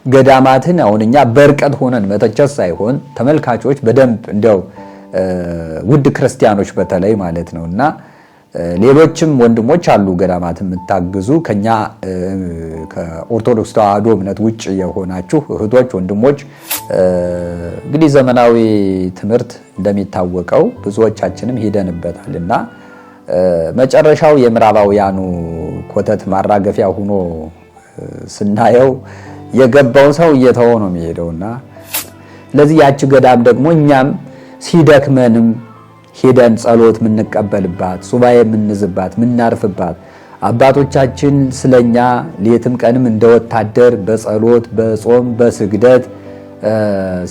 ገዳማትን አሁን እኛ በርቀት ሆነን መተቸት ሳይሆን ተመልካቾች በደንብ እንደው ውድ ክርስቲያኖች በተለይ ማለት ነውና ሌሎችም ወንድሞች አሉ ገዳማት የምታግዙ ከኛ ከኦርቶዶክስ ተዋህዶ እምነት ውጭ የሆናችሁ እህቶች ወንድሞች እንግዲህ ዘመናዊ ትምህርት እንደሚታወቀው ብዙዎቻችንም ሄደንበታልና መጨረሻው የምዕራባውያኑ ኮተት ማራገፊያ ሆኖ ስናየው የገባው ሰው እየተወው ነው የሚሄደውና ለዚህ ያቺ ገዳም ደግሞ እኛም ሲደክመንም ሄደን ጸሎት ምንቀበልባት ሱባኤ ምንዝባት ምናርፍባት አባቶቻችን ስለኛ ሌትም ቀንም እንደወታደር በጸሎት በጾም በስግደት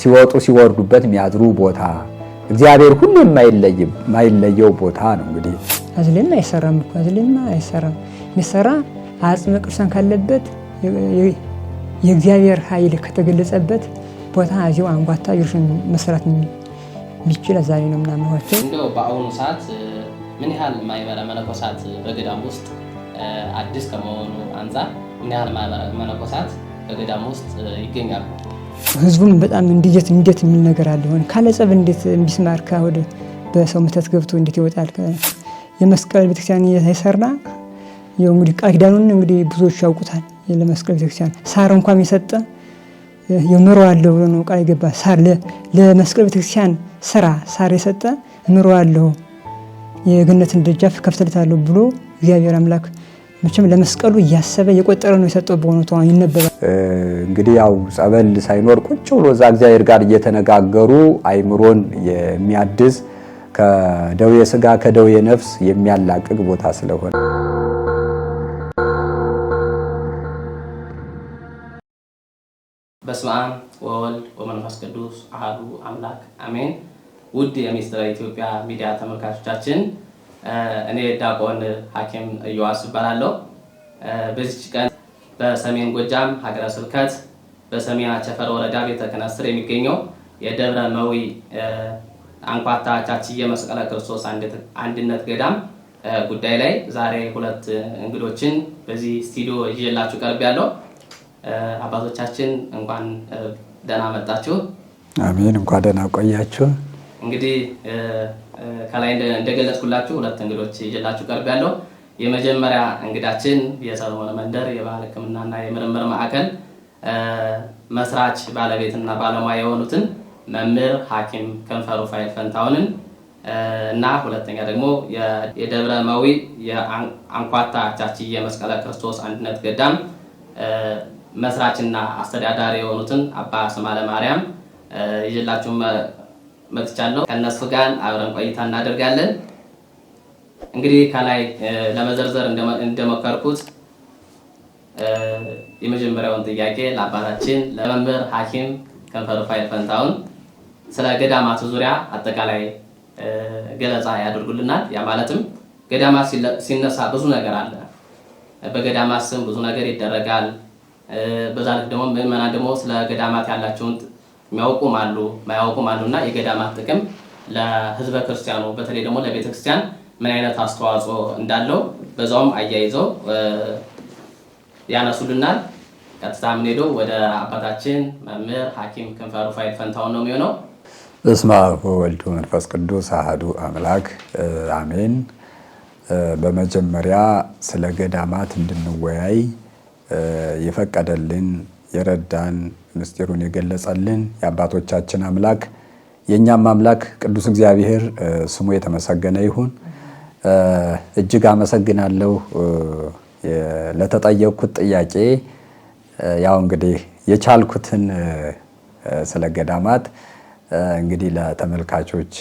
ሲወጡ ሲወርዱበት የሚያድሩ ቦታ እግዚአብሔር ሁሉ የማይለየው ቦታ ነው። እንግዲህ አዝለማ አይሰራም እኮ አዝለማ አይሰራም የሚሰራ አጽመ ቅዱሳን ካለበት የእግዚአብሔር ኃይል ከተገለጸበት ቦታ እዚሁ አንጓታ ይርሽን መስራት ቢችል ዛሬ ነው ምናምናቸው። እንደው በአሁኑ ሰዓት ምን ያህል ማይበረ መነኮሳት በገዳም ውስጥ አዲስ ከመሆኑ አንፃር ምን ያህል ማይበረ መነኮሳት በገዳም ውስጥ ይገኛሉ? ህዝቡም በጣም እንዴት የሚል ነገር አለ። ሆነ ካለ ጸብ እንዴት ቢስማርካ ወደ በሰው መተት ገብቶ እንዴት ይወጣል? የመስቀል ቤተክርስቲያን የሰራ ይኸው እንግዲህ ቃል ኪዳኑን እንግዲህ ብዙዎች ያውቁታል። ለመስቀል ቤተክርስቲያን ሳር እንኳን የሰጠ የምሮአለሁ ብሎ ነው ቃል የገባ። ሳር ለመስቀል ቤተክርስቲያን ስራ ሳር የሰጠ ምሮአለሁ የገነትን ደጃፍ ከፍተልታለሁ ብሎ እግዚአብሔር አምላክ መቼም ለመስቀሉ እያሰበ የቆጠረ ነው የሰጠው። በእውነቱ ይነበባል። እንግዲህ ያው ጸበል ሳይኖር ቁጭ ብሎ እዛ እግዚአብሔር ጋር እየተነጋገሩ አይምሮን የሚያድስ ከደዌ ስጋ ከደዌ ነፍስ የሚያላቅቅ ቦታ ስለሆነ በስመ አብ ወወልድ ወመንፈስ ቅዱስ አሐዱ አምላክ አሜን። ውድ የሚስጥረ ኢትዮጵያ ሚዲያ ተመልካቾቻችን እኔ ዲያቆን ሐኪም ኢዮአስ እባላለሁ። በዚህ ቀን በሰሜን ጎጃም ሀገረ ስብከት በሰሜን አቸፈር ወረዳ ቤተ ክህነት ስር የሚገኘው የደብረ መዊ አንኳታ ቻችዬ መስቀለ ክርስቶስ አንድነት ገዳም ጉዳይ ላይ ዛሬ ሁለት እንግዶችን በዚህ ስቱዲዮ ይዤላችሁ ቀርቤያለሁ። አባቶቻችን እንኳን ደህና መጣችሁ። አሜን። እንኳን ደህና ቆያችሁ። እንግዲህ ከላይ እንደገለጽኩላችሁ ሁለት እንግዶች ይዤላችሁ ቀርቤያለሁ። የመጀመሪያ እንግዳችን የሰሎሞን መንደር የባህል ሕክምናና የምርምር ማዕከል መስራች ባለቤትና ባለሙያ የሆኑትን መምህር ሐኪም ክንፈ ሩፋኤል ፈንታሁንን እና ሁለተኛ ደግሞ የደብረ መዊ የአንኳታ ቻችዬ መስቀለ ክርስቶስ አንድነት ገዳም መስራችና አስተዳዳሪ የሆኑትን አባ ስማለ ማርያም ይዤላችሁ መጥቻለሁ። ከነሱ ጋር አብረን ቆይታ እናደርጋለን። እንግዲህ ከላይ ለመዘርዘር እንደሞከርኩት የመጀመሪያውን ጥያቄ ለአባታችን ለመምህር ሐኪም ክንፈ ሩፋኤል ፈንታሁን ስለ ገዳማቱ ዙሪያ አጠቃላይ ገለጻ ያደርጉልናል። ያ ማለትም ገዳማት ሲነሳ ብዙ ነገር አለ። በገዳማት ስም ብዙ ነገር ይደረጋል። በዛ ልክ ደግሞ ምዕመናን ደግሞ ስለ ገዳማት ያላቸውን የሚያውቁም አሉ ማያውቁም አሉና የገዳማት ጥቅም ለሕዝበ ክርስቲያኑ በተለይ ደግሞ ለቤተ ክርስቲያን ምን አይነት አስተዋጽኦ እንዳለው በዛውም አያይዘው ያነሱልናል። ቀጥታ የምንሄደው ወደ አባታችን መምህር ሐኪም ክንፈ ሩፋኤል ፈንታሁን ነው የሚሆነው። በስመ አብ ወወልድ ወመንፈስ ቅዱስ አሐዱ አምላክ አሜን። በመጀመሪያ ስለ ገዳማት እንድንወያይ የፈቀደልን የረዳን ምስጢሩን የገለጸልን የአባቶቻችን አምላክ የኛም አምላክ ቅዱስ እግዚአብሔር ስሙ የተመሰገነ ይሁን። እጅግ አመሰግናለሁ ለተጠየቅኩት ጥያቄ። ያው እንግዲህ የቻልኩትን ስለ ገዳማት እንግዲህ ለተመልካቾች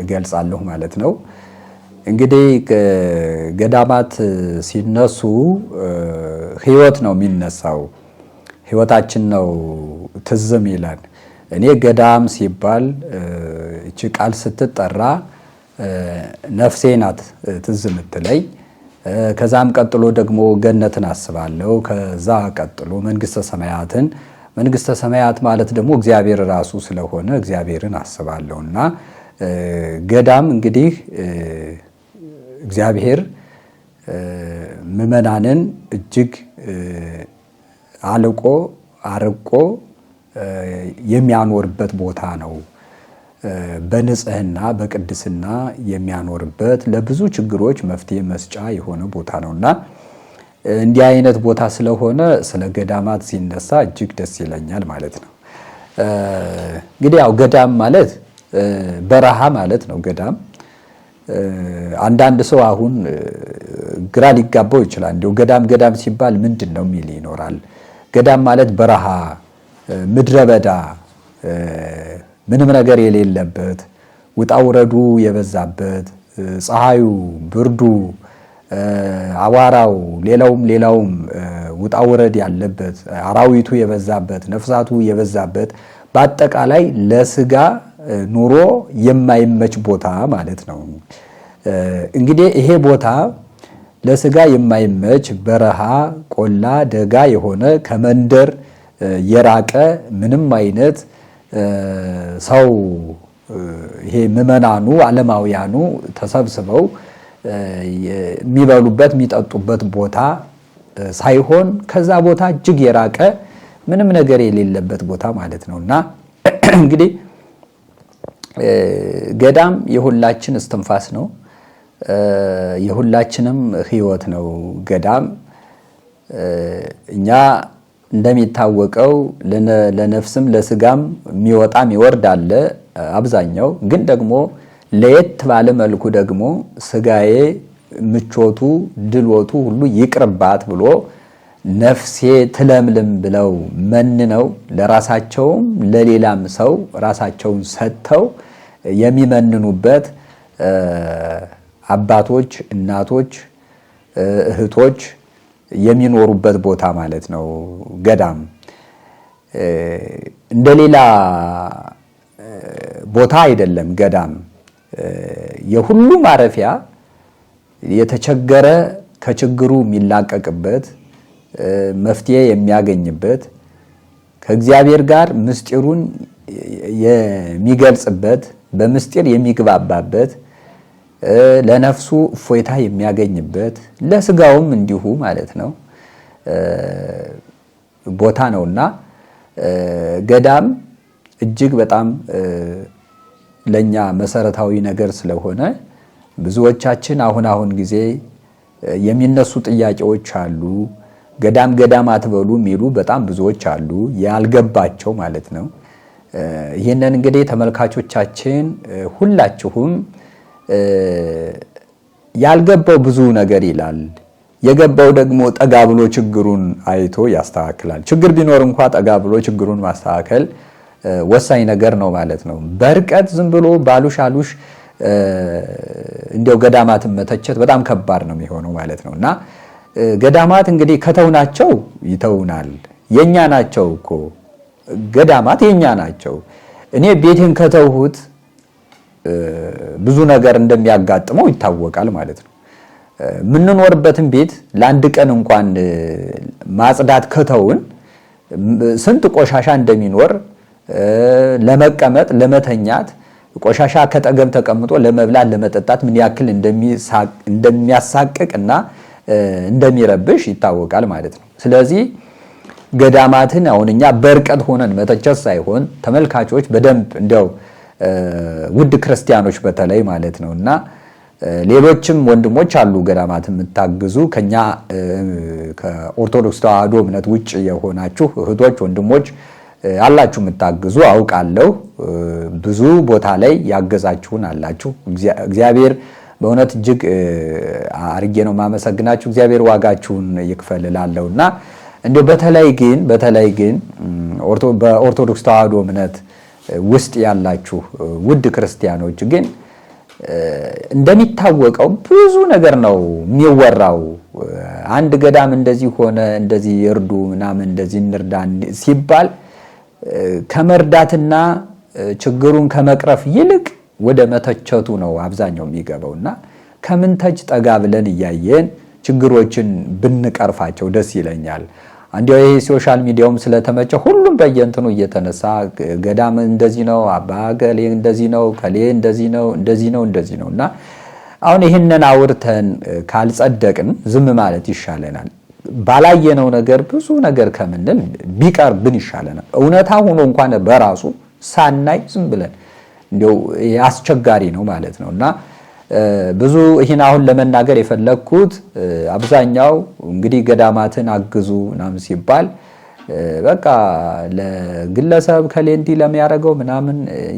እገልጻለሁ ማለት ነው። እንግዲህ ገዳማት ሲነሱ ህይወት ነው የሚነሳው። ህይወታችን ነው ትዝም ይላል። እኔ ገዳም ሲባል እቺ ቃል ስትጠራ ነፍሴ ናት ትዝ የምትለኝ። ከዛም ቀጥሎ ደግሞ ገነትን አስባለሁ። ከዛ ቀጥሎ መንግስተ ሰማያትን። መንግስተ ሰማያት ማለት ደግሞ እግዚአብሔር ራሱ ስለሆነ እግዚአብሔርን አስባለሁና ገዳም እንግዲህ እግዚአብሔር ምዕመናንን እጅግ አልቆ አርቆ የሚያኖርበት ቦታ ነው። በንጽህና በቅድስና የሚያኖርበት ለብዙ ችግሮች መፍትሄ መስጫ የሆነ ቦታ ነውና እንዲህ አይነት ቦታ ስለሆነ ስለ ገዳማት ሲነሳ እጅግ ደስ ይለኛል ማለት ነው። እንግዲህ ያው ገዳም ማለት በረሃ ማለት ነው። ገዳም አንዳንድ ሰው አሁን ግራ ሊጋባው ይችላል። እንዲሁ ገዳም ሲባል ምንድን ነው የሚል ይኖራል። ገዳም ማለት በረሃ፣ ምድረ በዳ፣ ምንም ነገር የሌለበት፣ ውጣ ውረዱ የበዛበት፣ ፀሐዩ፣ ብርዱ፣ አዋራው፣ ሌላውም ውጣ ውረድ ያለበት፣ አራዊቱ የበዛበት፣ ነፍሳቱ የበዛበት፣ በአጠቃላይ ለስጋ ኑሮ የማይመች ቦታ ማለት ነው። እንግዲህ ይሄ ቦታ ለስጋ የማይመች በረሃ፣ ቆላ፣ ደጋ የሆነ ከመንደር የራቀ ምንም አይነት ሰው ይሄ ምዕመናኑ ዓለማውያኑ ተሰብስበው የሚበሉበት የሚጠጡበት ቦታ ሳይሆን ከዛ ቦታ እጅግ የራቀ ምንም ነገር የሌለበት ቦታ ማለት ነውና እንግዲህ ገዳም የሁላችን እስትንፋስ ነው። የሁላችንም ሕይወት ነው። ገዳም እኛ እንደሚታወቀው ለነፍስም ለስጋም የሚወጣ የሚወርድ አለ። አብዛኛው ግን ደግሞ ለየት ባለ መልኩ ደግሞ ስጋዬ ምቾቱ ድሎቱ ሁሉ ይቅርባት ብሎ ነፍሴ ትለምልም ብለው መንነው ለራሳቸውም ለሌላም ሰው ራሳቸውን ሰጥተው የሚመንኑበት አባቶች፣ እናቶች፣ እህቶች የሚኖሩበት ቦታ ማለት ነው። ገዳም እንደሌላ ቦታ አይደለም። ገዳም የሁሉ ማረፊያ፣ የተቸገረ ከችግሩ የሚላቀቅበት፣ መፍትሄ የሚያገኝበት፣ ከእግዚአብሔር ጋር ምስጢሩን የሚገልጽበት፣ በምስጢር የሚግባባበት፣ ለነፍሱ እፎይታ የሚያገኝበት፣ ለስጋውም እንዲሁ ማለት ነው ቦታ ነውና ገዳም እጅግ በጣም ለኛ መሰረታዊ ነገር ስለሆነ ብዙዎቻችን አሁን ጊዜ የሚነሱ ጥያቄዎች አሉ። ገዳም አትበሉ የሚሉ በጣም ብዙዎች አሉ፣ ያልገባቸው ማለት ነው። ይህንን እንግዲህ ተመልካቾቻችን ሁላችሁም ያልገባው ብዙ ነገር ይላል፣ የገባው ደግሞ ጠጋ ብሎ ችግሩን አይቶ ያስተካክላል። ችግር ቢኖር እንኳ ጠጋ ብሎ ችግሩን ማስተካከል ወሳኝ ነገር ነው ማለት ነው። በርቀት ዝም ብሎ ባሉሽ አሉሽ እንዲያው ገዳማትን መተቸት በጣም ከባድ ነው የሚሆነው ማለት ነው። እና ገዳማት እንግዲህ ከተውናቸው ይተውናል። የኛ ናቸው እኮ ገዳማት የኛ ናቸው። እኔ ቤቴን ከተውሁት ብዙ ነገር እንደሚያጋጥመው ይታወቃል ማለት ነው። የምንኖርበትን ቤት ለአንድ ቀን እንኳን ማጽዳት ከተውን ስንት ቆሻሻ እንደሚኖር ለመቀመጥ ለመተኛት ቆሻሻ ከጠገብ ተቀምጦ ለመብላት ለመጠጣት ምን ያክል እንደሚያሳቅቅና እንደሚረብሽ ይታወቃል ማለት ነው። ስለዚህ ገዳማትን አሁን እኛ በርቀት ሆነን መተቸት ሳይሆን ተመልካቾች በደንብ እንደው ውድ ክርስቲያኖች በተለይ ማለት ነውና ሌሎችም ወንድሞች አሉ ገዳማትን የምታግዙ ከኛ ከኦርቶዶክስ ተዋሕዶ እምነት ውጭ የሆናችሁ እህቶች ወንድሞች አላችሁ የምታግዙ አውቃለሁ። ብዙ ቦታ ላይ ያገዛችሁን አላችሁ። እግዚአብሔር በእውነት እጅግ አርጌ ነው ማመሰግናችሁ። እግዚአብሔር ዋጋችሁን ይክፈልላለሁና እንደው በተለይ ግን በኦርቶዶክስ ተዋሕዶ እምነት ውስጥ ያላችሁ ውድ ክርስቲያኖች ግን እንደሚታወቀው ብዙ ነገር ነው የሚወራው። አንድ ገዳም እንደዚህ ሆነ፣ እንደዚህ እርዱ ምናምን፣ እንደዚህ እንርዳ ሲባል ከመርዳትና ችግሩን ከመቅረፍ ይልቅ ወደ መተቸቱ ነው አብዛኛው የሚገባውና ከምንተች ጠጋ ብለን እያየን ችግሮችን ብንቀርፋቸው ደስ ይለኛል። አንዲያው ይሄ ሶሻል ሚዲያውም ስለተመቸ ሁሉም በየእንትኑ እየተነሳ ገዳም እንደዚህ ነው፣ አባ ገሌ እንደዚህ ነው፣ ከሌ እንደዚህ ነውና አሁን ይህንን አውርተን ካልጸደቅን ዝም ማለት ይሻለናል። ባላየነው ነገር ብዙ ነገር ከምንል ቢቀርብን ይሻለናል። እውነታ ሆኖ እንኳን በራሱ ሳናይ ዝም ብለን እንደው አስቸጋሪ ነው ማለት ነውና ብዙ ይህን አሁን ለመናገር የፈለኩት አብዛኛው እንግዲህ ገዳማትን አግዙ ምናምን ሲባል በቃ ለግለሰብ ከሌንዲ ለሚያረጋው ምናምን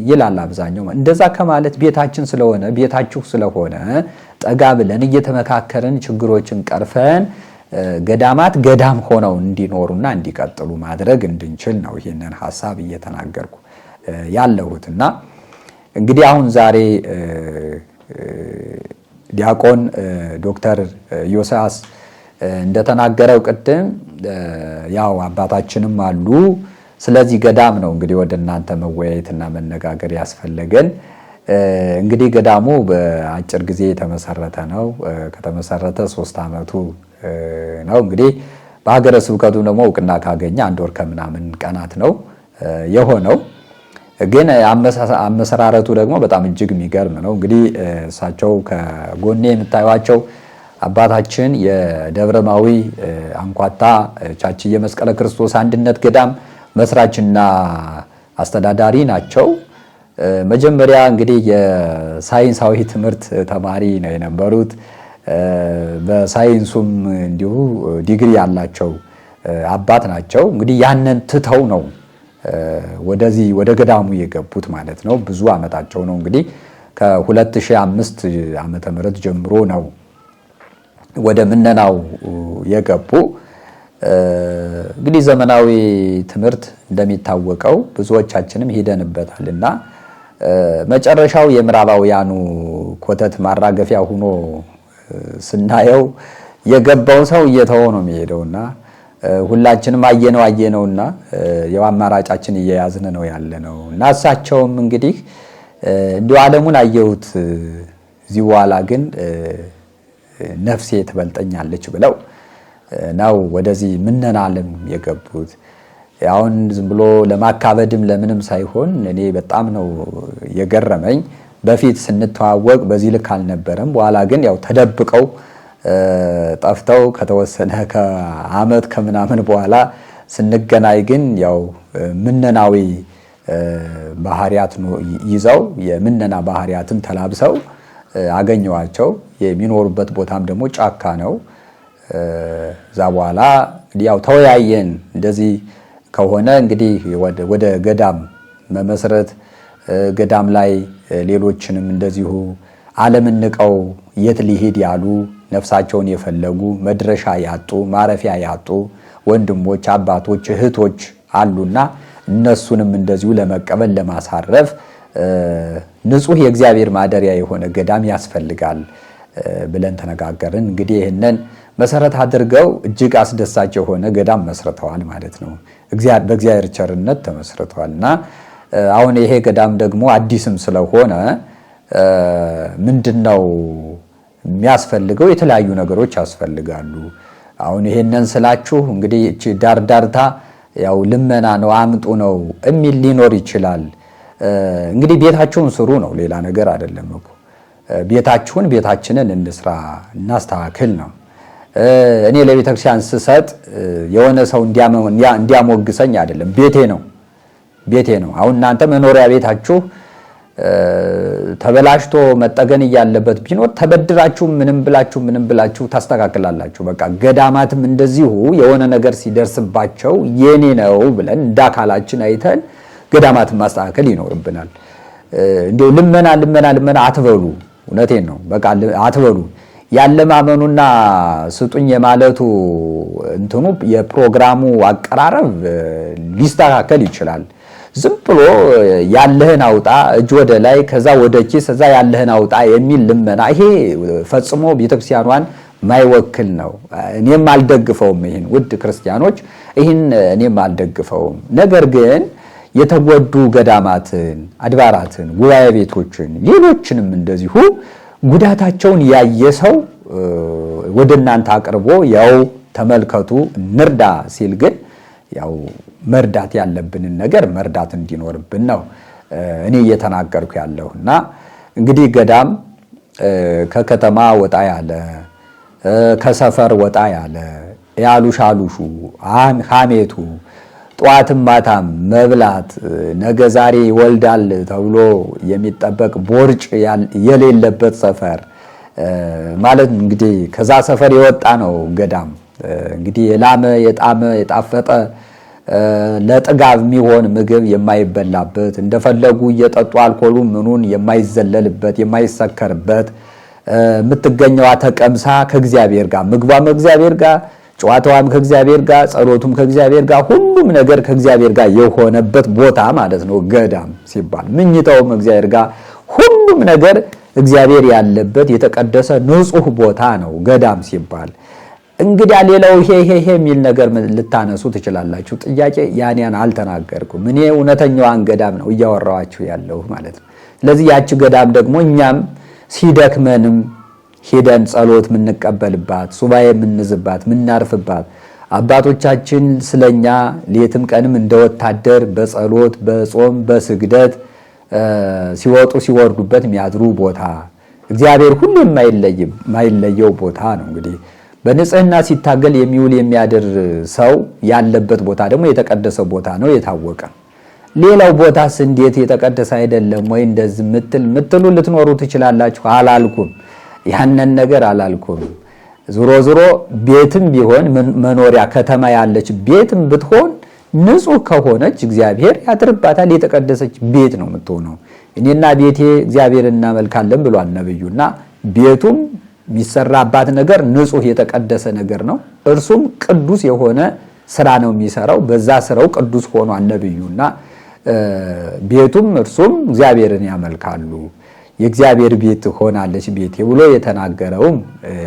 ይላል አብዛኛው። እንደዛ ከማለት ቤታችን ስለሆነ ቤታችሁ ስለሆነ ጠጋ ብለን እየተመካከርን ችግሮችን ቀርፈን ገዳማት ገዳም ሆነው እንዲኖሩና እንዲቀጥሉ ማድረግ እንድንችል ነው ይሄንን ሐሳብ እየተናገርኩ ያለሁትና እንግዲህ አሁን ዛሬ ዲያቆን ዶክተር ዮሳስ እንደተናገረው ቅድም ያው አባታችንም አሉ። ስለዚህ ገዳም ነው እንግዲህ ወደ እናንተ መወያየትና መነጋገር ያስፈልገን። እንግዲህ ገዳሙ በአጭር ጊዜ የተመሰረተ ነው። ከተመሰረተ 3 ዓመቱ ነው። እንግዲህ በሀገረ ስብከቱ ደግሞ እውቅና ካገኘ 1 ወር ከምናምን ቀናት ነው የሆነው። ግን አመሰራረቱ ደግሞ በጣም እጅግ የሚገርም ነው። እንግዲህ እሳቸው ከጎኔ የምታዩዋቸው አባታችን የደብረማዊ አንኳታ ቻችዬ መስቀለ ክርስቶስ አንድነት ገዳም መስራችና አስተዳዳሪ ናቸው። መጀመሪያ እንግዲህ የሳይንሳዊ ትምህርት ተማሪ ነው የነበሩት። በሳይንሱም እንዲሁ ዲግሪ ያላቸው አባት ናቸው። እንግዲህ ያንን ትተው ነው ወደዚህ ወደ ገዳሙ የገቡት ማለት ነው። ብዙ ዓመታቸው ነው እንግዲህ ከ2005 ዓመተ ምህረት ጀምሮ ነው ወደ ምነናው የገቡ። እንግዲህ ዘመናዊ ትምህርት እንደሚታወቀው ብዙዎቻችንም ሄደንበታልና መጨረሻው የምዕራባውያኑ ኮተት ማራገፊያ ሆኖ ስናየው የገባው ሰው እየተወው ነው የሚሄደውና ሁላችንም አየነውና ያው አማራጫችን እየያዝን ነው ያለነው እና እሳቸውም እንግዲህ እንዲሁ ዓለሙን አየሁት እዚህ በኋላ ግን ነፍሴ ትበልጠኛለች ብለው ነው ወደዚህ ምነና ዓለም የገቡት። አሁን ዝም ብሎ ለማካበድም ለምንም ሳይሆን እኔ በጣም ነው የገረመኝ። በፊት ስንተዋወቅ በዚህ ልክ አልነበረም። በኋላ ግን ያው ተደብቀው ጠፍተው ከተወሰነ ከዓመት ከምናምን በኋላ ስንገናኝ ግን ያው ምነናዊ ባህሪያት ነው ይዘው የምነና ባህሪያትን ተላብሰው አገኘዋቸው። የሚኖሩበት ቦታም ደግሞ ጫካ ነው። እዛ በኋላ ያው ተወያየን። እንደዚህ ከሆነ እንግዲህ ወደ ገዳም መመስረት ገዳም ላይ ሌሎችንም እንደዚሁ ዓለምን ንቀው የት ሊሄድ ያሉ ነፍሳቸውን የፈለጉ መድረሻ ያጡ ማረፊያ ያጡ ወንድሞች፣ አባቶች፣ እህቶች አሉና እነሱንም እንደዚሁ ለመቀበል ለማሳረፍ ንጹህ የእግዚአብሔር ማደሪያ የሆነ ገዳም ያስፈልጋል ብለን ተነጋገርን። እንግዲህ ይህንን መሰረት አድርገው እጅግ አስደሳች የሆነ ገዳም መስርተዋል ማለት ነው። በእግዚአብሔር ቸርነት ተመስርተዋልና አሁን ይሄ ገዳም ደግሞ አዲስም ስለሆነ ምንድነው የሚያስፈልገው? የተለያዩ ነገሮች ያስፈልጋሉ። አሁን ይሄንን ስላችሁ እንግዲህ እቺ ዳርዳርታ ያው ልመና ነው አምጡ ነው የሚል ሊኖር ይችላል። እንግዲህ ቤታችሁን ስሩ ነው፣ ሌላ ነገር አይደለም እኮ። ቤታችንን እንስራ እናስተካክል ነው። እኔ ለቤተክርስቲያን ስሰጥ የሆነ ሰው እንዲያሞግሰኝ አይደለም፣ ቤቴ ነው። አሁን እናንተ መኖሪያ ቤታችሁ ተበላሽቶ መጠገን እያለበት ቢኖር ተበድራችሁ ምንም ብላችሁ ታስተካክላላችሁ። በቃ ገዳማትም እንደዚሁ የሆነ ነገር ሲደርስባቸው የኔ ነው ብለን እንዳካላችን አይተን ገዳማትን ማስተካከል ይኖርብናል። እንዲሁ ልመና አትበሉ። እውነቴን ነው። በቃ አትበሉ። ያለማመኑና ስጡኝ የማለቱ እንትኑ የፕሮግራሙ አቀራረብ ሊስተካከል ይችላል። ዝም ብሎ ያለህን አውጣ እጅ ወደ ላይ ከዛ ወደ ኪስ እዛ ያለህን አውጣ የሚል ልመና ይሄ ፈጽሞ ቤተክርስቲያኗን ማይወክል ነው። እኔም አልደግፈውም። ይሄን ውድ ክርስቲያኖች ይሄን እኔም አልደግፈውም። ነገር ግን የተጎዱ ገዳማትን፣ አድባራትን፣ ጉባኤ ቤቶችን ሌሎችንም እንደዚሁ ጉዳታቸውን ያየ ሰው ወደ እናንተ አቅርቦ ያው ተመልከቱ እንርዳ ሲል ግን ያው መርዳት ያለብንን ነገር መርዳት እንዲኖርብን ነው እኔ እየተናገርኩ ያለሁና እንግዲህ ገዳም ከከተማ ወጣ ያለ ከሰፈር ወጣ ያለ ያሉሻሉሹ ሐሜቱ ጧትም ማታም መብላት ነገ ዛሬ ይወልዳል ተብሎ የሚጠበቅ ቦርጭ የሌለበት ሰፈር ማለት እንግዲህ ከዛ ሰፈር የወጣ ነው ገዳም። እንግዲህ የላመ የጣመ የጣፈጠ ለጥጋብ የሚሆን ምግብ የማይበላበት እንደፈለጉ እየጠጡ አልኮሉ ምኑን የማይዘለልበት የማይሰከርበት የምትገኘዋ ተቀምሳ ከእግዚአብሔር ጋር ምግቧም ከእግዚአብሔር ጋር ጨዋታዋም ከእግዚአብሔር ጋር ጸሎቱም ከእግዚአብሔር ጋር ሁሉም ነገር ከእግዚአብሔር ጋር የሆነበት ቦታ ማለት ነው ገዳም ሲባል። ምኝታውም እግዚአብሔር ጋር ሁሉም ነገር እግዚአብሔር ያለበት የተቀደሰ ንጹህ ቦታ ነው ገዳም ሲባል። እንግዲህ ሌላው ይሄ የሚል ነገር ልታነሱ ትችላላችሁ። ጥያቄ ያን አልተናገርኩም። እኔ እውነተኛዋን ገዳም ነው እያወራኋችሁ ያለው ማለት ነው። ስለዚህ ያቺ ገዳም ደግሞ እኛም ሲደክመንም ሄደን ጸሎት የምንቀበልባት ሱባኤ የምንዝባት የምናርፍባት አባቶቻችን ስለኛ ሌትም ቀንም እንደ ወታደር በጸሎት በጾም በስግደት ሲወጡ ሲወርዱበት የሚያድሩ ቦታ እግዚአብሔር ሁሉ የማይለየው ቦታ ነው። እንግዲህ በንጽህና ሲታገል የሚውል የሚያድር ሰው ያለበት ቦታ ደግሞ የተቀደሰ ቦታ ነው የታወቀ። ሌላው ቦታስ እንዴት የተቀደሰ አይደለም ወይ እንደዚህ ምትሉ ልትኖሩ ትችላላችሁ። አላልኩም፣ ያንን ነገር አላልኩም። ዞሮ ቤትም ቢሆን መኖሪያ ከተማ ያለች ቤትም ብትሆን ንጹህ ከሆነች እግዚአብሔር ያድርባታል። የተቀደሰች ቤት ነው የምትሆነው። እኔና ቤቴ እግዚአብሔርን እናመልካለን ብሏል ነብዩና ቤቱም የሚሰራባት ነገር ንጹህ የተቀደሰ ነገር ነው። እርሱም ቅዱስ የሆነ ስራ ነው የሚሰራው። በዛ ስራው ቅዱስ ሆኗል ነብዩና ቤቱም እርሱም እግዚአብሔርን ያመልካሉ። የእግዚአብሔር ቤት ሆናለች ቤቴ ብሎ የተናገረውም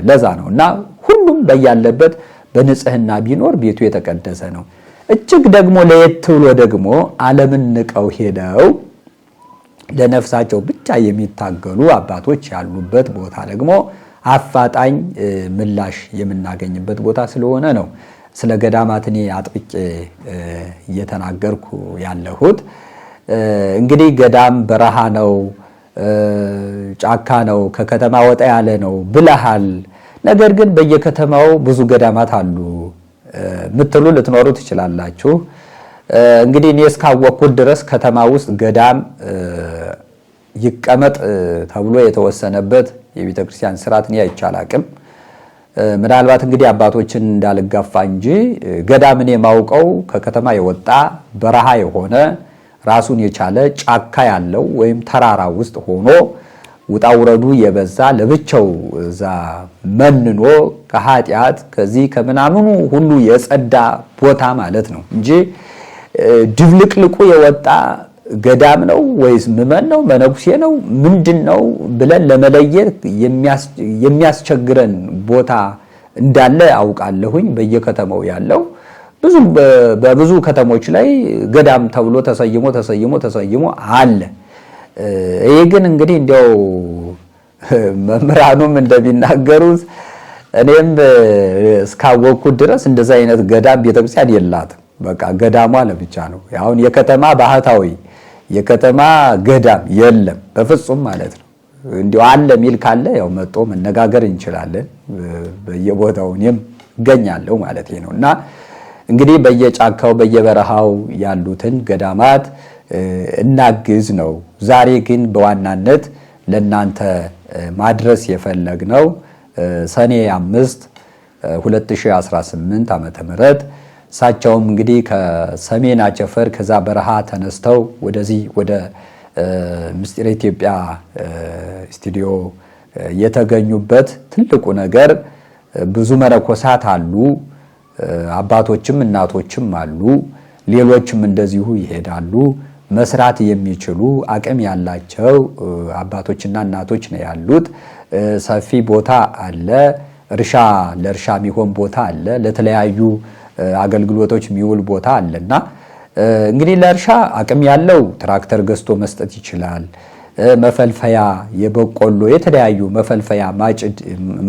ለዛ ነውና ሁሉም በያለበት በንጽህና ቢኖር ቤቱ የተቀደሰ ነው። እጅግ ደግሞ ለየት ብሎ ደግሞ ዓለምን ንቀው ሄደው ለነፍሳቸው ብቻ የሚታገሉ አባቶች ያሉበት ቦታ ደግሞ አፋጣኝ ምላሽ የምናገኝበት ቦታ ስለሆነ ነው ስለ ገዳማት እኔ አጥብቄ እየተናገርኩ ያለሁት። እንግዲህ ገዳም በረሃ ነው፣ ጫካ ነው፣ ከከተማ ወጣ ያለ ነው ብለሃል። ነገር ግን በየከተማው ብዙ ገዳማት አሉ ምትሉ ልትኖሩ ትችላላችሁ። እንግዲህ እኔ እስካወቅኩት ድረስ ከተማ ውስጥ ገዳም ይቀመጥ ተብሎ የተወሰነበት የቤተ ክርስቲያን ስርዓት እኔ አይቻላቅም። ምናልባት እንግዲህ አባቶችን እንዳልጋፋ እንጂ ገዳምን የማውቀው ከከተማ የወጣ በረሃ የሆነ ራሱን የቻለ ጫካ ያለው ወይም ተራራ ውስጥ ሆኖ ውጣውረዱ የበዛ ለብቻው እዛ መንኖ ከኃጢአት ከዚህ ከምናምኑ ሁሉ የጸዳ ቦታ ማለት ነው እንጂ ድብልቅልቁ የወጣ ገዳም ነው ወይስ ምመን ነው መነኩሴ ነው ምንድነው ብለን ለመለየት የሚያስቸግረን ቦታ እንዳለ አውቃለሁኝ። በየከተማው ያለው በብዙ ከተሞች ላይ ገዳም ተብሎ ተሰይሞ አለ። ይሄ ግን እንግዲህ እንዲያው መምህራኑም እንደሚናገሩት እኔም እስካወቅኩት ድረስ እንደዛ አይነት ገዳም ቤተክርስቲያን የላትም። በቃ ገዳሟ ለብቻ ነው። አሁን የከተማ ባህታዊ የከተማ ገዳም የለም በፍጹም ማለት ነው። እንዲያው አለ ሚል ካለ ያው መጥቶ መነጋገር እንችላለን። በየቦታው እኔም እገኛለሁ ማለት ነውና እንግዲህ በየጫካው በየበረሃው ያሉትን ገዳማት እናግዝ ነው። ዛሬ ግን በዋናነት ለናንተ ማድረስ የፈለግነው ሰኔ 5 2018 ዓመተ ምህረት እሳቸውም እንግዲህ ከሰሜን አቸፈር ከዛ በረሃ ተነስተው ወደዚህ ወደ ምስጢረ ኢትዮጵያ ስቱዲዮ የተገኙበት ትልቁ ነገር ብዙ መነኮሳት አሉ፣ አባቶችም እናቶችም አሉ፣ ሌሎችም እንደዚሁ ይሄዳሉ። መስራት የሚችሉ አቅም ያላቸው አባቶችና እናቶች ነው ያሉት። ሰፊ ቦታ አለ፣ ለእርሻ የሚሆን ቦታ አለ፣ ለተለያዩ አገልግሎቶች የሚውል ቦታ አለና እንግዲህ ለእርሻ አቅም ያለው ትራክተር ገዝቶ መስጠት ይችላል። መፈልፈያ የበቆሎ የተለያዩ መፈልፈያ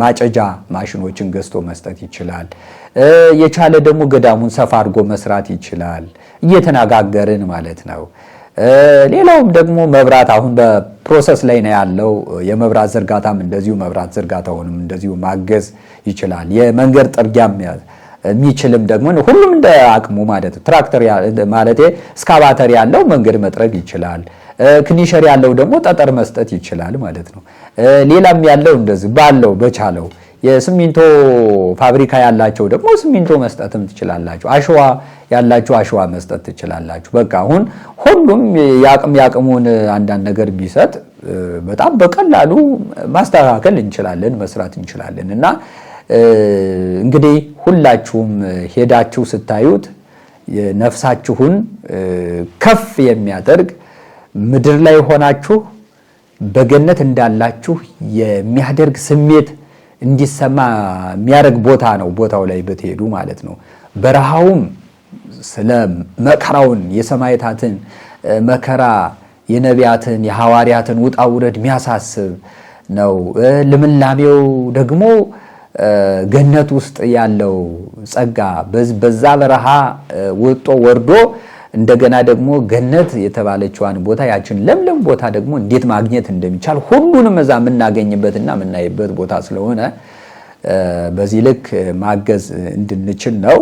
ማጨጃ ማሽኖችን ገዝቶ መስጠት ይችላል። የቻለ ደግሞ ገዳሙን ሰፋ አድርጎ መስራት ይችላል። እየተነጋገርን ማለት ነው። ሌላውም ደግሞ መብራት አሁን በፕሮሰስ ላይ ነው ያለው። የመብራት ዝርጋታም እንደዚሁ መብራት ዝርጋታውንም እንደዚሁ ማገዝ ይችላል። የመንገድ ጥርጊያም የሚችልም ደግሞ ሁሉም እንደ አቅሙ ማለት ነው። ትራክተር ማለት እስካቫተር ያለው መንገድ መጥረግ ይችላል። ክኒሸር ያለው ደግሞ ጠጠር መስጠት ይችላል ማለት ነው። ሌላም ያለው እንደዚህ ባለው በቻለው የሲሚንቶ ፋብሪካ ያላቸው ደግሞ ሲሚንቶ መስጠትም ትችላላችሁ። አሸዋ ያላችሁ አሸዋ መስጠት ትችላላችሁ። በቃ አሁን ሁሉም ያቅሙን አንዳንድ ነገር ቢሰጥ በጣም በቀላሉ ማስተካከል እንችላለን፣ መስራት እንችላለን። እና እንግዲህ ሁላችሁም ሄዳችሁ ስታዩት ነፍሳችሁን ከፍ የሚያደርግ ምድር ላይ ሆናችሁ በገነት እንዳላችሁ የሚያደርግ ስሜት እንዲሰማ የሚያደርግ ቦታ ነው። ቦታው ላይ ብትሄዱ ማለት ነው። በረሃውም ስለ መከራውን የሰማዕታትን መከራ የነቢያትን የሐዋርያትን ውጣ ውረድ የሚያሳስብ ነው። ልምላሜው ደግሞ ገነት ውስጥ ያለው ጸጋ በዛ በረሃ ወጦ ወርዶ እንደገና ደግሞ ገነት የተባለችዋን ቦታ ያችን ለምለም ቦታ ደግሞ እንዴት ማግኘት እንደሚቻል ሁሉንም እዛ የምናገኝበትና የምናይበት ቦታ ስለሆነ በዚህ ልክ ማገዝ እንድንችል ነው።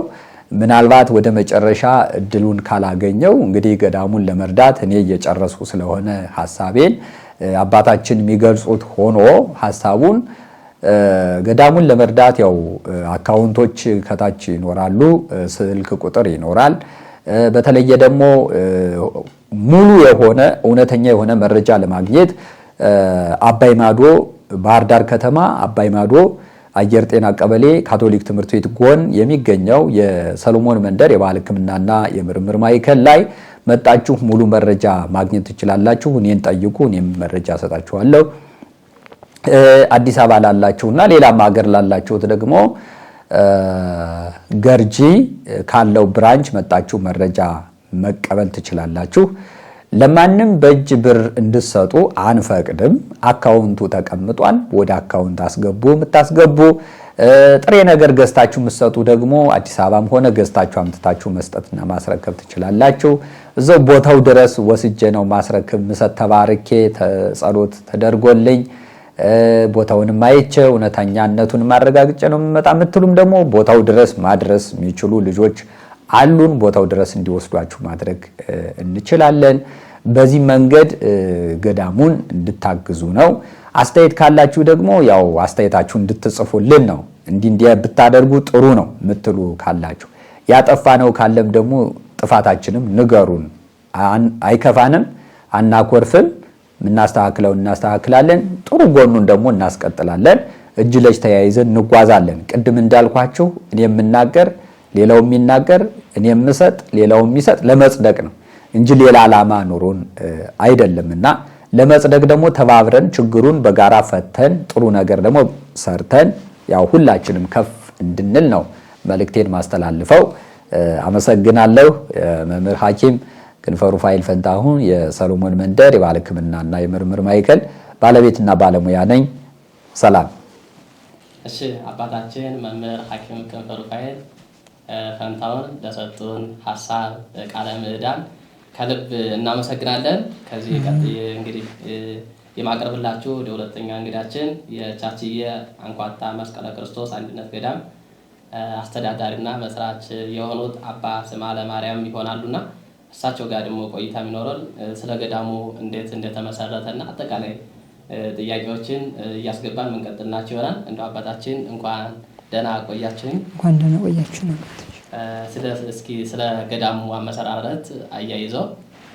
ምናልባት ወደ መጨረሻ እድሉን ካላገኘው እንግዲህ ገዳሙን ለመርዳት እኔ እየጨረስኩ ስለሆነ ሐሳቤን አባታችን የሚገልጹት ሆኖ ሐሳቡን ገዳሙን ለመርዳት ያው አካውንቶች ከታች ይኖራሉ፣ ስልክ ቁጥር ይኖራል። በተለየ ደግሞ ሙሉ የሆነ እውነተኛ የሆነ መረጃ ለማግኘት አባይ ማዶ ባህር ዳር ከተማ አባይ ማዶ አየር ጤና ቀበሌ ካቶሊክ ትምህርት ቤት ጎን የሚገኘው የሰሎሞን መንደር የባህል ሕክምናና የምርምር ማዕከል ላይ መጣችሁ ሙሉ መረጃ ማግኘት ትችላላችሁ። እኔን ጠይቁ፣ እኔም መረጃ ሰጣችኋለሁ። አዲስ አበባ ላላችሁና ሌላም ሀገር ላላችሁት ደግሞ ገርጂ ካለው ብራንች መጣችሁ መረጃ መቀበል ትችላላችሁ። ለማንም በእጅ ብር እንድትሰጡ አንፈቅድም። አካውንቱ ተቀምጧል። ወደ አካውንት አስገቡ። የምታስገቡ ጥሬ ነገር ገዝታችሁ የምትሰጡ ደግሞ አዲስ አበባም ሆነ ገዝታችሁ አምጥታችሁ መስጠትና ማስረከብ ትችላላችሁ። እዛው ቦታው ድረስ ወስጄ ነው ማስረከብ ምሰጥ ተባርኬ ጸሎት ተደርጎልኝ ቦታውንም አይቼ እውነተኛነቱን ማረጋግጬ ነው የምመጣ የምትሉም ደግሞ ቦታው ድረስ ማድረስ የሚችሉ ልጆች አሉን። ቦታው ድረስ እንዲወስዷችሁ ማድረግ እንችላለን። በዚህ መንገድ ገዳሙን እንድታግዙ ነው። አስተያየት ካላችሁ ደግሞ ያው አስተያየታችሁ እንድትጽፉልን ነው። እንዲህ ብታደርጉ ጥሩ ነው የምትሉ ካላችሁ፣ ያጠፋ ነው ካለም ደግሞ ጥፋታችንም ንገሩን። አይከፋንም፣ አናኮርፍም። እናስተካክለው እናስተካክላለን። ጥሩ ጎኑን ደግሞ እናስቀጥላለን። እጅ ለእጅ ተያይዘን እንጓዛለን። ቅድም እንዳልኳችሁ እኔ የምናገር ሌላው የሚናገር እኔ የምሰጥ ሌላው የሚሰጥ ለመጽደቅ ነው እንጂ ሌላ ዓላማ ኑሮን አይደለምና ለመጽደቅ ደግሞ ተባብረን ችግሩን በጋራ ፈተን ጥሩ ነገር ደግሞ ሰርተን ያው ሁላችንም ከፍ እንድንል ነው መልእክቴን ማስተላልፈው። አመሰግናለሁ። መምህር ሐኪም ክንፈ ሩፋኤል ፈንታሁን የሰሎሞን መንደር የባህል ሕክምናና የምርምር ማዕከል ባለቤትና ባለሙያ ነኝ። ሰላም። እሺ አባታችን መምህር ሐኪም ክንፈ ሩፋኤል ፈንታሁን ለሰጡን ሐሳብ ቃለ ምዕዳን ከልብ እናመሰግናለን። ከዚህ ቀጥዬ እንግዲህ የማቀርብላችሁ ወደ ሁለተኛ እንግዳችን የቻችየ አንኳታ መስቀለ ክርስቶስ አንድነት ገዳም አስተዳዳሪና መስራች የሆኑት አባ ስማለ ማርያም ይሆናሉና እሳቸው ጋር ደግሞ ቆይታ የሚኖረን ስለ ገዳሙ እንዴት እንደተመሰረተና አጠቃላይ ጥያቄዎችን እያስገባን ምንቀጥልናቸው ይሆናል። እንደው አባታችን እንኳን ደህና ቆያችሁኝ። እንኳን ደህና ቆያችሁ ነው። እስኪ ስለ ገዳሙ አመሰራረት አያይዘው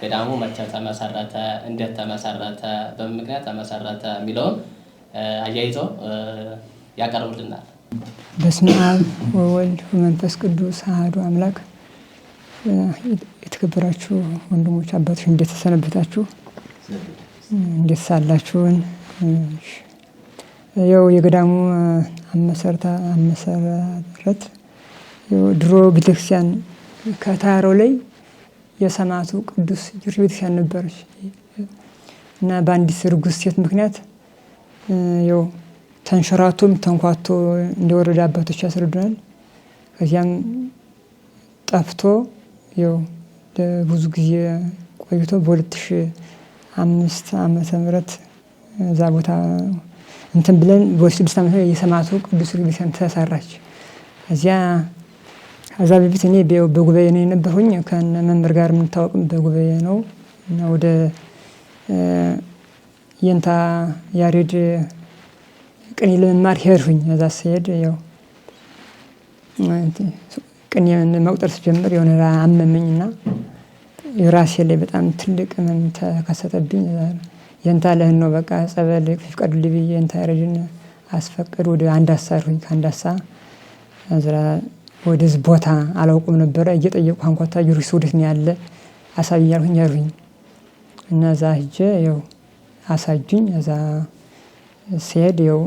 ገዳሙ መቼ ተመሰረተ፣ እንዴት ተመሰረተ፣ በምን ምክንያት ተመሰረተ የሚለውን አያይዘው ያቀርቡልናል። በስመ አብ ወወልድ ወመንፈስ ቅዱስ አሐዱ አምላክ። የተከበራችሁ ወንድሞች አባቶች እንዴት ተሰነበታችሁ? እንዴት ሳላችሁን? ያው የገዳሙ አመሰራረት ድሮ ቤተክርስቲያን ከተራራው ላይ የሰማዕቱ ቅዱስ ጊዮርጊስ ቤተክርስቲያን ነበረች እና በአንዲት ርጉዝ ሴት ምክንያት ያው ተንሸራቶም ተንኳቶ እንደወረደ አባቶች ያስረዱናል። ከዚያም ጠፍቶ ያው ለብዙ ጊዜ ቆይቶ በ2005 ዓመተ ምህረት እዛ ቦታ እንትን ብለን በ2006 ዓመተ ምህረት የሰማዕቱ ቅዱስ ጊዮርጊስ ቤተክርስቲያን ተሰራች። ከዚያ ከዛ በፊት እኔ በጉባኤ ነው የነበርኩኝ ከመምህር ጋር የምንታወቅም በጉባኤ ነው እና ወደ የንታ ያሬድ ቅኔ ለመማር ሄድኩኝ። እዛ ስሄድ ያው ቅኔ መቁጠር ስጀምር የሆነ አመመኝና የራሴ ላይ በጣም ትልቅ ህመም ተከሰተብኝ። የንታ ለህን ነው በቃ ጸበል ይፍቀዱልኝ ብዬ የንታ ያሬድን አስፈቀዱ። ወደ አንዳሳ ሄድኩኝ። ከአንዳሳ እዛ ወደዚህ ቦታ አላውቅም ነበረ። እየጠየቁ አንኳታ ጊዮርጊስ ወዴት ነው ያለ አሳዩኝ አልኩኝ። ሄድኩኝ እና እዛ ሂጄ ያው አሳጁኝ። እዛ ሲሄድ ያው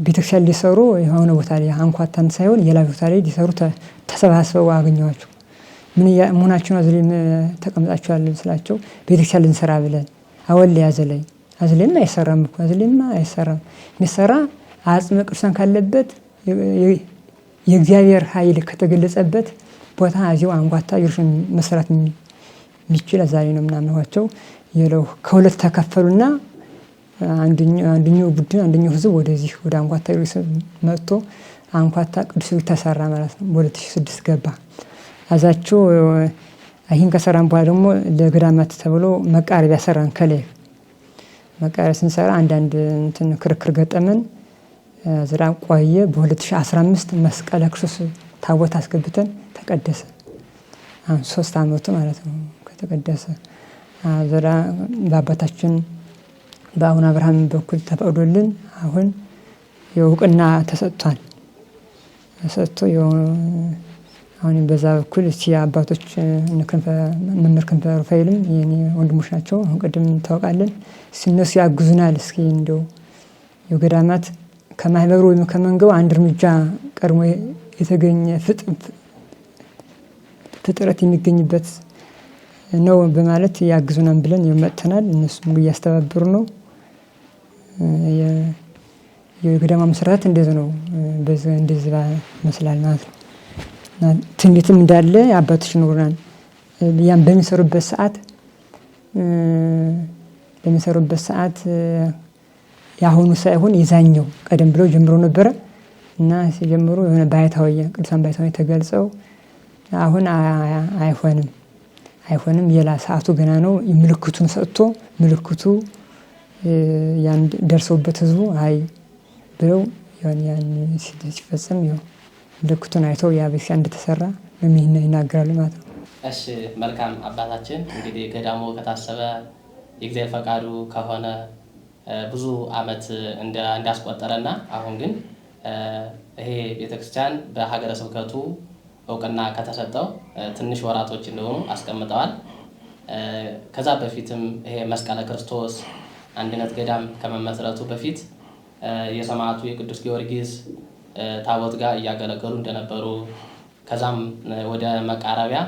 ቤተክርስቲያን ሊሰሩ የሆነ ቦታ ላይ አንኳታን ሳይሆን የላ ቦታ ላይ ሊሰሩ ተሰባስበው አገኘኋቸው። ምን መሆናችሁ ነው እዚህ ተቀምጣችኋል ስላቸው ቤተክርስቲያን ልንሰራ ብለን አወል ያዘለኝ። አዝለኝማ አይሰራም እኮ አዝለኝማ አይሰራም። የሚሰራ አጽመ ቅዱሳን ካለበት የእግዚአብሔር ኃይል ከተገለጸበት ቦታ እዚሁ አንኳታ ይርሽን መስራት የሚችል ዛሬ ነው ምናምንዋቸው። የለው ከሁለት ተከፈሉና አንደኛው ቡድን አንደኛው ህዝብ ወደዚህ ወደ አንኳታ ይርስ መጥቶ አንኳታ ቅዱስ ተሰራ ማለት ነው። በ2006 ገባ። አዛቸው ይሄን ከሰራን በኋላ ደግሞ ለገዳማት ተብሎ መቃረቢያ ሰራን። ከላይ መቃረቢያ ስንሰራ አንዳንድ እንትን ክርክር ገጠመን። ዝራ ቆየ። በ2015 መስቀለ ክርስቶስ ታቦት አስገብተን ተቀደሰ። አሁን 3 አመቱ ማለት ነው ከተቀደሰ። ዝራ በአባታችን በአቡነ አብርሃም በኩል ተፈቅዶልን አሁን የእውቅና ተሰጥቷል። ተሰጥቶ አሁን በዛ በኩል እቺ አባቶች መምህር ክንፈ ሩፋኤልም የኔ ወንድሞች ናቸው። አሁን ቀደም ታውቃለን። እነሱ ያግዙናል። እስኪ እንደው የገዳማት ከማህበሩ ወይም ከመንገው አንድ እርምጃ ቀድሞ የተገኘ ፍጥረት የሚገኝበት ነው በማለት ያግዙናል ብለን መጥተናል። እነሱም እያስተባበሩ ነው። የገዳማ መስራት እንደዚህ ነው። እንደዚህ መስላል ማለት ነው። ትንቢትም እንዳለ አባቶች ኖርናል። ያን በሚሰሩበት ሰዓት ያሁኑ ሳይሆን የዛኛው ቀደም ብለው ጀምሮ ነበረ እና ሲጀምሩ የሆነ ባይታዊ ቅዱሳን ባይታዊ ተገልጸው አሁን አይሆንም የላ ሰዓቱ ገና ነው። ምልክቱን ሰጥቶ ምልክቱ ያን ደርሰውበት ህዝቡ አይ ብለው ያን ሲፈጸም ይኸው ምልክቱን አይተው ያ ቤት እንደተሰራ ይናገራሉ ማለት ነው። እሺ መልካም አባታችን፣ እንግዲህ ገዳሙ ከታሰበ የእግዚአብሔር ፈቃዱ ከሆነ ብዙ አመት እንዳስቆጠረና አሁን ግን ይሄ ቤተክርስቲያን በሀገረ ስብከቱ እውቅና ከተሰጠው ትንሽ ወራቶች እንደሆኑ አስቀምጠዋል። ከዛ በፊትም ይሄ መስቀለ ክርስቶስ አንድነት ገዳም ከመመስረቱ በፊት የሰማዕቱ የቅዱስ ጊዮርጊስ ታቦት ጋር እያገለገሉ እንደነበሩ ከዛም ወደ መቃረቢያ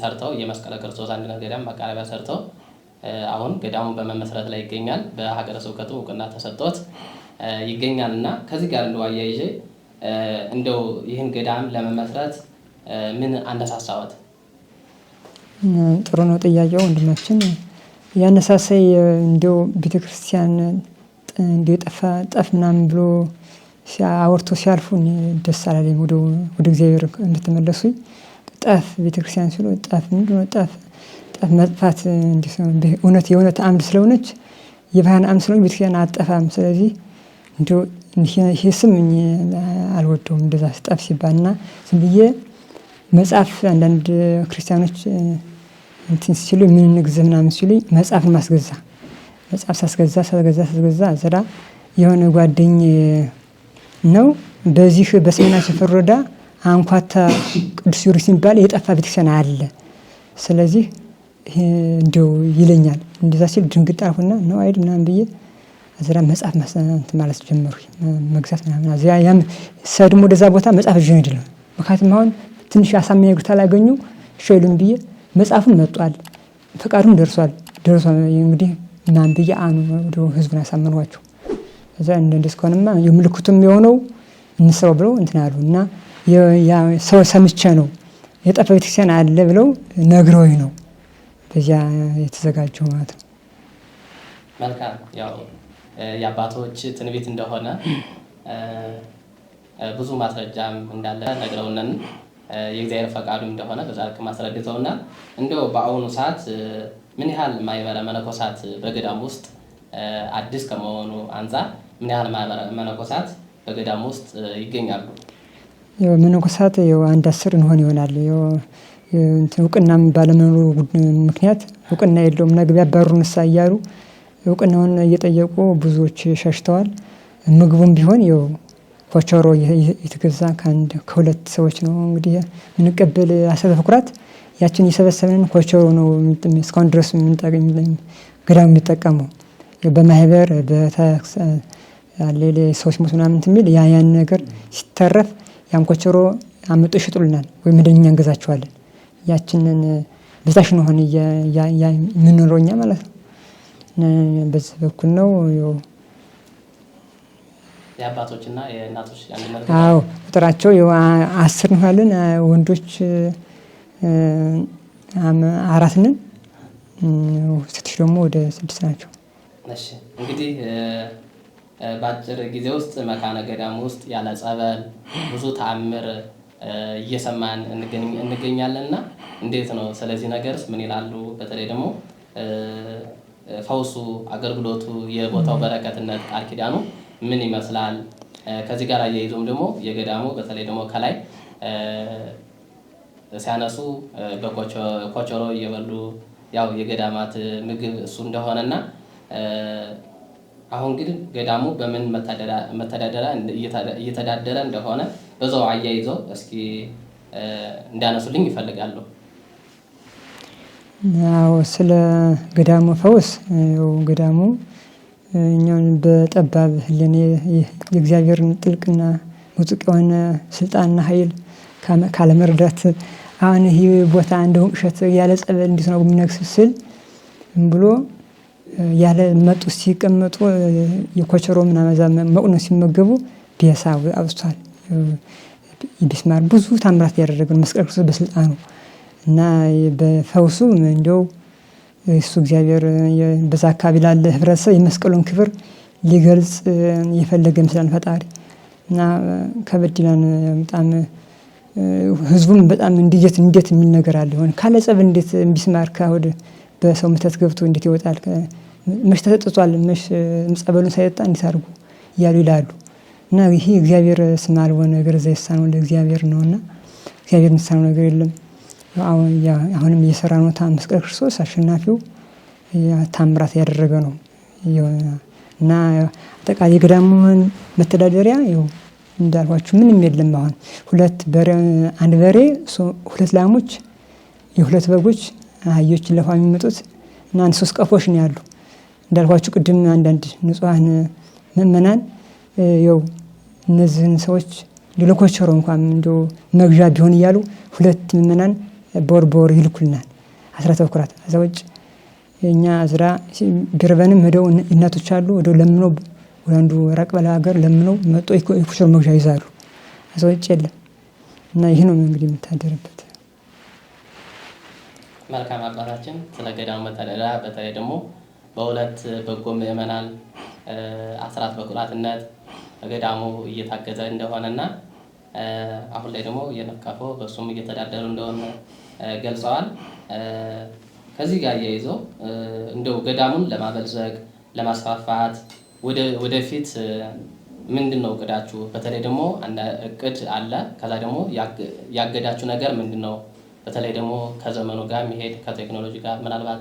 ሰርተው የመስቀለ ክርስቶስ አንድነት ገዳም መቃረቢያ ሰርተው አሁን ገዳሙ በመመስረት ላይ ይገኛል። በሀገረ ስብከቱ እውቅና ተሰጥቶት ይገኛል እና ከዚህ ጋር እንደው አያይዤ እንደው ይህን ገዳም ለመመስረት ምን አነሳሳዎት? ጥሩ ነው ጥያቄው ወንድማችን። ያነሳሳይ እንደው ቤተክርስቲያን እንደው ጠፍ ምናምን ብሎ ሲያወርቶ ሲያልፉ ደስ አላለኝ። ወደ እግዚአብሔር እንድትመለሱ ጠፍ ቤተክርስቲያን ሲሉ ጠፍ ምንድነው ጠፍ መጥፋት እውነት የእውነት አምድ ስለሆነች የባህን አምድ ስለሆነች ቤተክርስቲያን አጠፋም። ስለዚህ እንደው ይሄ ስም አልወደውም እንደዛ ጠፍ ሲባልና ዝም ብዬ መጽሐፍ አንዳንድ ክርስቲያኖች እንትን ሲሉ ምን ንግዝ ምናምን ሲሉ መጽሐፍን ማስገዛ መጽሐፍ ሳስገዛ ዘራ የሆነ ጓደኝ ነው በዚህ በሰሜናችን ፈሮዳ አንኳታ ቅዱስ ጊዮርጊስ የሚባል የጠፋ ቤተክርስቲያን አለ። ስለዚህ እንደው ይለኛል። እንደዛ ሲል ድንግጥ አልኩና ነው አይደል ምናምን ብዬ ዘራ መጽሐፍ ማለት ጀመርኩ መግዛት ምናምን። ያም ሰድሞ ወደዛ ቦታ መጽሐፍ ይዤ ነው። ምክንያቱም አሁን ትንሽ አሳማኝ ነገር ታላገኙ ሸይሉን ብዬ መጽሐፉን መጥቷል፣ ፈቃዱም ደርሷል እንግዲህ ምናምን ብዬ ወደ ህዝቡን አሳመንኋቸው። እዛ እንደዚህ ከሆነማ የምልክቱም የሆነው እንስራው ብለው እንትን አሉ እና ሰው ሰምቼ ነው የጠፋ ቤተክርስቲያን አለ ብለው ነግረውኝ ነው በዚያ የተዘጋጀው ማለት ነው። መልካም ያው የአባቶች ትንቢት እንደሆነ ብዙ ማስረጃም እንዳለ ነግረውነን የእግዚአብሔር ፈቃዱ እንደሆነ በዛ ልክ ማስረድተውና እንደው በአሁኑ ሰዓት ምን ያህል ማህበረ መነኮሳት በገዳም ውስጥ አዲስ ከመሆኑ አንፃር ምን ያህል ማህበረ መነኮሳት በገዳም ውስጥ ይገኛሉ? ያው መነኮሳት ያው አንድ 10 እንሆን ይሆናል። ያው እውቅናም ባለመኖሩ ምክንያት እውቅና የለውም እና ቢያባሩን እያሉ እውቅናውን እየጠየቁ ብዙዎች ሸሽተዋል። ምግቡም ቢሆን ያው ኮቸሮ የተገዛ ከሁለት ሰዎች ነው እንግዲህ የምንቀበል አሰበ ፍቁራት ያችን የሰበሰብንን ኮቸሮ ነው እስካሁን ድረስ ገዳሙ የሚጠቀመው። በማህበር በታክስ ሌላ ሰዎች ምናምን የሚል ያን ነገር ሲተረፍ ያን ኮቸሮ አመጡ ይሽጡልናል ወይ መደኛ እንገዛቸዋለን። ያችንን በዛሽ ነው ሆነ የምንኖረኛ ማለት ነው። በዚህ በኩል ነው ያው የአባቶችና የእናቶች አንድነት። አዎ ቁጥራቸው ያው 10 ነው ያለን ወንዶች 4 ነን፣ ሴቶች ደግሞ ወደ 6 ናቸው። እሺ እንግዲህ በአጭር ጊዜ ውስጥ መካነ ገዳም ውስጥ ያለ ጸበል ብዙ ተአምር እየሰማን እንገኛለንና እንዴት ነው? ስለዚህ ነገርስ ምን ይላሉ? በተለይ ደግሞ ፈውሱ፣ አገልግሎቱ፣ የቦታው በረከትነት ቃል ኪዳኑ ምን ይመስላል? ከዚህ ጋር አያይዞም ደግሞ የገዳሙ በተለይ ደግሞ ከላይ ሲያነሱ በኮቸሮ እየበሉ ያው የገዳማት ምግብ እሱ እንደሆነና አሁን ግን ገዳሙ በምን መተዳደሪያ እየተዳደረ እንደሆነ በዛው አያይዘው እስኪ እንዳነሱልኝ ይፈልጋሉ። ያው ስለ ገዳሙ ፈውስ ገዳሙ እኛን በጠባብ ለኔ የእግዚአብሔርን ጥልቅና ሙጥቅ የሆነ ስልጣንና ኃይል ካለመረዳት አሁን ይሄ ቦታ እንደው እሸት ያለ ጸበል እንዴት ነው የሚነግስ ስል ብሎ ያለ መጡ ሲቀመጡ የኮቸሮ ምናምን መቁነ ሲመገቡ ቢያሳ አብስቷል። ይብስማር ብዙ ታምራት ያደረገው መስቀል ክርስቶስ በስልጣኑ እና በፈውሱ እንደው እሱ እግዚአብሔር በዛ አካባቢ ላለ ህብረተሰብ የመስቀሉን ክብር ሊገልጽ የፈለገ ምስላን ፈጣሪ እና ከበድላን በጣም ህዝቡም በጣም እንዴት የሚል ነገር አለ ሆነ ካለ ጸብ እንዴት ቢስማር ካወደ በሰው መተት ገብቶ እንዴት ይወጣል? መሽ ተጠጥቷል መሽ ጸበሉን ሳይጠጣ እንዴት አድርጉ እያሉ ይላሉ። እና ይሄ እግዚአብሔር ስም አልሆነ ነገር ዘይሳነው ለእግዚአብሔር ነውና እግዚአብሔር ምሳነው ነገር የለም። አሁንም እየሰራ ነው። መስቀል ክርስቶስ አሸናፊው ታምራት ያደረገ ነው እና አጠቃላይ የገዳሙን መተዳደሪያ ይኸው እንዳልኳችሁ ምንም የለም። አሁን 2 በሬ 1 በሬ 2 ላሞች የ2 በጎች አህዮች ለፋ የሚመጡት እና 3 ቀፎች ነው ያሉ። እንዳልኳችሁ ቅድም አንዳንድ ንጹሃን ምእመናን ይኸው እነዚህን ሰዎች ለኮቸሮ እንኳን እንደው መግዣ ቢሆን እያሉ 2 ምእመናን ቦርቦር ይልኩልናል 10 በኩራት። አዛውጭ እኛ አዝራ ቢርበንም ሄደው እናቶች አሉ ወደ ለምነው ወንዱ ራቅ ባለ ሀገር ለምነው መጥቶ የኮቸሮ መግዣ ይዛሉ። አዛውጭ የለም እና ይሄ ነው እንግዲህ የምታደርበት። መልካም አባታችን ስለ ገዳሙ መተዳደሪያ በተለይ ደግሞ በ2 በጎ ምእመናን አስራት በኩራትነት ገዳሙ እየታገዘ እንደሆነና አሁን ላይ ደግሞ የነካፎ በሱም እየተዳደሩ እንደሆነ ገልጸዋል። ከዚህ ጋር ያይዞ እንደው ገዳሙን ለማበልጸግ ለማስፋፋት ወደፊት ምንድነው እቅዳችሁ? በተለይ ደግሞ እቅድ አለ። ከዛ ደግሞ ያገዳችሁ ነገር ምንድነው? በተለይ ደግሞ ከዘመኑ ጋር መሄድ ከቴክኖሎጂ ጋር ምናልባት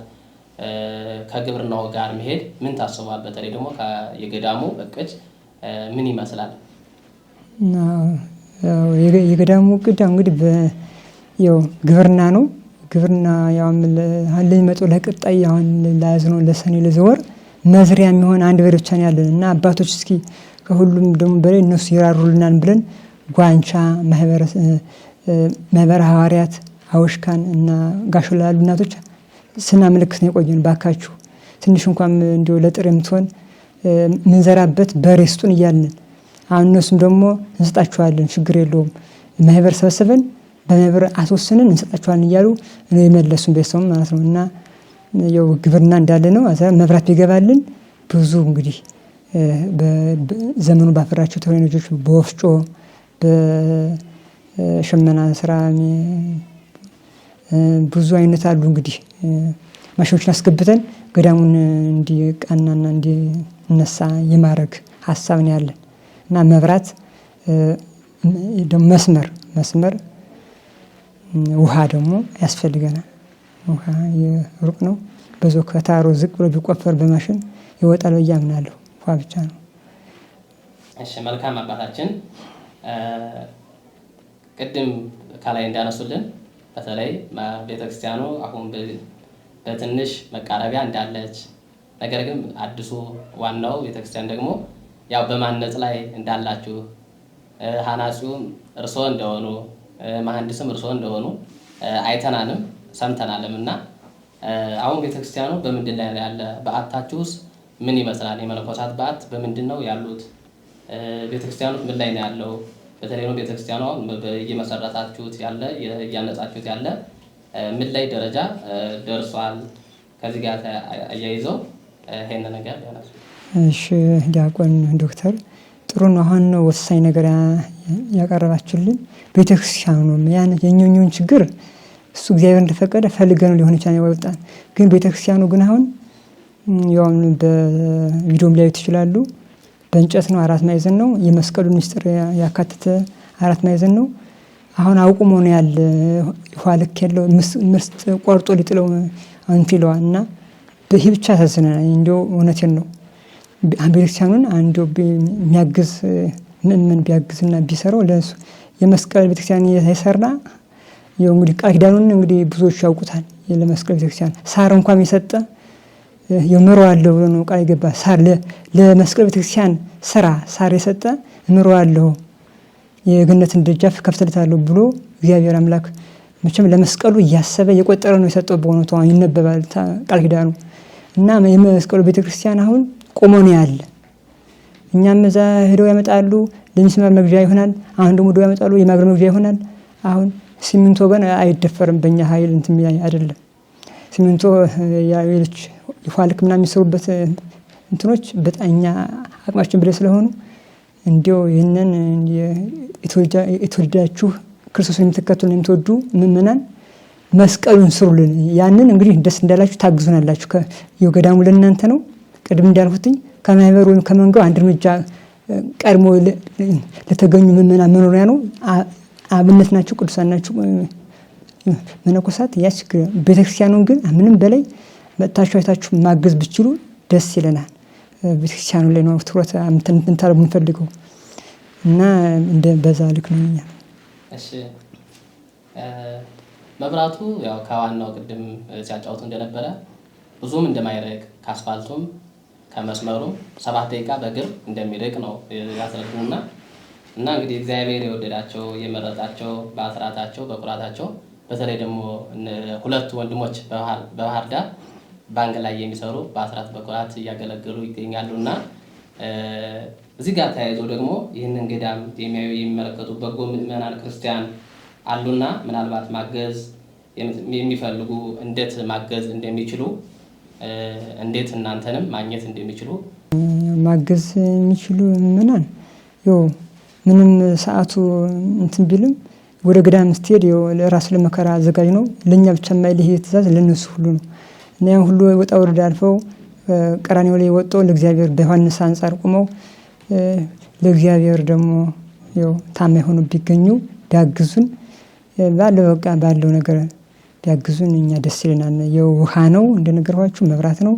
ከግብርናው ጋር መሄድ ምን ታስቧል? በተለይ ደግሞ የገዳሙ እቅድ ምን ይመስላል? የገዳሙ እቅድ እንግዲህ ያው ግብርና ነው። ግብርና ያው ለሚመጡ ለቀጣይ አሁን ለያዝነው ለሰኔ ለዘወር መዝሪያ የሚሆን 1 በሬ ብቻ ነው ያለን እና አባቶች እስኪ ከሁሉም ደግሞ በላይ እነሱ ይራሩልናል ብለን ጓንቻ ማህበረ ሐዋርያት አውሽካን እና ጋሾላ ያሉ እናቶች ስናመልክት ነው የቆየን። ባካችሁ ትንሽ እንኳን እንደው ለጥሬ የምትሆን ምንዘራበት በሬ ስጡን እያልን አሁን እነሱም ደግሞ እንሰጣችኋለን ችግር የለውም ማህበር ሰበሰበን በማህበር አስወስነን እንሰጣችኋለን እያሉ ነው የመለሱን ቤተሰብ ማለት ነው። እና ያው ግብርና እንዳለ ነው። መብራት ቢገባልን ብዙ እንግዲህ በዘመኑ ባፈራቸው ቴክኖሎጂዎች በወፍጮ ሽመና ስራ ብዙ አይነት አሉ። እንግዲህ ማሽኖችን አስገብተን ገዳሙን እንዲቃናና እንዲነሳ የማድረግ ሀሳብ ነው ያለን እና መብራት ደግሞ መስመር ውሃ ደግሞ ያስፈልገናል። ውሃ የሩቅ ነው። በዛው ከታሮ ዝቅ ብሎ ቢቆፈር በማሽን ይወጣል ብዬ አምናለሁ። ውሃ ብቻ ነው። እሺ መልካም አባታችን፣ ቅድም ከላይ እንዳነሱልን በተለይ ቤተክርስቲያኑ አሁን በትንሽ መቃረቢያ እንዳለች፣ ነገር ግን አዲሱ ዋናው ቤተክርስቲያን ደግሞ ያው በማነጽ ላይ እንዳላችሁ ሐናጺውም እርስዎ እንደሆኑ መሐንዲስም እርስዎ እንደሆኑ አይተናልም ሰምተናልም እና አሁን ቤተክርስቲያኑ በምንድን ላይ ያለ? በዓታችሁስ ምን ይመስላል? የመነኮሳት በዓት በምንድን ነው ያሉት? ቤተክርስቲያኑ ምን ላይ ነው ያለው? በተለይ ነው ቤተክርስቲያኑ እየመሰረታችሁት ያለ እያነጻችሁት ያለ ምን ላይ ደረጃ ደርሷል? ከዚህ ጋር አያይዘው ይሄን ነገር ያነሱ። እሺ ዲያቆን ዶክተር ጥሩ ነው። አሁን ነው ወሳኝ ነገር ያቀረባችሁልን። ቤተክርስቲያኑ ያን የኛውን ችግር እሱ እግዚአብሔር እንደፈቀደ ፈልገን ሊሆን ይችላል ያወጣን። ግን ቤተክርስቲያኑ ግን አሁን ያው በቪዲዮም ላይ ይችላሉ። በእንጨት ነው፣ 4 ማዕዘን ነው። የመስቀሉን ምስጢር ያካተተ 4 ማዕዘን ነው። አሁን አውቁሞ ነው ያለ። ውሃ ልክ ያለው ምስጥ ቆርጦ ሊጥለው አንቲለዋል እና በዚህ ብቻ ተዘነና እንደው እውነቴን ነው። ቤተክርስቲያኑን አንዱ የሚያግዝ ምእመን ቢያግዝና ቢሰራው ለሱ የመስቀል ቤተክርስቲያን የሰራ ያው እንግዲህ ቃል ኪዳኑን እንግዲህ ብዙዎች ያውቁታል። ለመስቀል ቤተክርስቲያን ሳር እንኳን የሰጠ የምሮዋለሁ ብሎ ነው ቃል የገባ። ሳር ለመስቀል ቤተክርስቲያን ስራ ሳር የሰጠ እምሮዋለሁ የገነትን ደጃፍ ከፍተልታለሁ ብሎ እግዚአብሔር አምላክ መቼም ለመስቀሉ እያሰበ የቆጠረ ነው የሰጠው። በእውነቱ ይነበባል ቃል ኪዳኑ እና የመስቀሉ ቤተክርስቲያን አሁን ቆሞ ነው ያለ። እኛም እዛ ሄደው ያመጣሉ ለሚስማር መግዣ ይሆናል። አሁን ደግሞ ሄደው ያመጣሉ የማገር መግዣ ይሆናል። አሁን ሲሚንቶ ግን አይደፈርም። በእኛ ኃይል እንትን አይደለም። ሲሚንቶ ያሌሎች ይፋልክ ምናምን የሚሰሩበት እንትኖች በጣም እኛ አቅማችን ብለ ስለሆኑ እንዲያው ይሄንን የተወደዳችሁ ክርስቶስን የምትከተሉ የምትወዱ ምእመናን መስቀሉን ስሩልን። ያንን እንግዲህ ደስ እንዳላችሁ ታግዙናላችሁ። የገዳሙ ለእናንተ ነው። ቅድም እንዳልኩትኝ ከማህበሩ ወይም ከመንጋው አንድ እርምጃ ቀድሞ ለተገኙ ምእመናን መኖሪያ ነው። አብነት ናችሁ፣ ቅዱሳን ናችሁ መነኮሳት። ያች ቤተክርስቲያኑን ግን ምንም በላይ መጥታችሁ አይታችሁ ማገዝ ብትችሉ ደስ ይለናል። ቤተክርስቲያኑ ላይ ነው ትኩረት እንታረጉ የምንፈልገው እና እንደ በዛ ልክ ነው እኛ። እሺ መብራቱ ያው ከዋናው ቅድም ሲያጫውቱ እንደነበረ ብዙም እንደማይርቅ ከአስፋልቱም ከመስመሩም 7 ደቂቃ በእግር እንደሚርቅ ነው ያስረዱና እና እንግዲህ እግዚአብሔር የወደዳቸው የመረጣቸው በአስራታቸው በኩራታቸው በተለይ ደግሞ ሁለቱ ወንድሞች በባህር ዳር ባንክ ላይ የሚሰሩ በአስራት በኩራት እያገለገሉ ይገኛሉና እዚህ ጋር ተያይዞ ደግሞ ይህንን ገዳም የሚያዩ የሚመለከቱ በጎ ምእመናን ክርስቲያን አሉና ምናልባት ማገዝ የሚፈልጉ እንዴት ማገዝ እንደሚችሉ እንዴት እናንተንም ማግኘት እንደሚችሉ ማገዝ የሚችሉ ምእመናን ያው ምንም ሰዓቱ እንትን ቢልም ወደ ገዳም ስትሄድ ያው ለራስ ለመከራ አዘጋጅ ነው። ለኛ ብቻ ማይልህ ትእዛዝ ለነሱ ሁሉ ነው እና ያን ሁሉ ወጣ ወረድ አልፈው ቀራንዮ ላይ ወጥተው ለእግዚአብሔር በዮሐንስ አንጻር ቆመው ለእግዚአብሔር ደግሞ ያው ታማኝ ሆነው ቢገኙ ቢያግዙን ባለው ነገር ቢያግዙን እኛ ደስ ይለናል። የውሃ ነው እንደነገርኳችሁ፣ መብራት ነው፣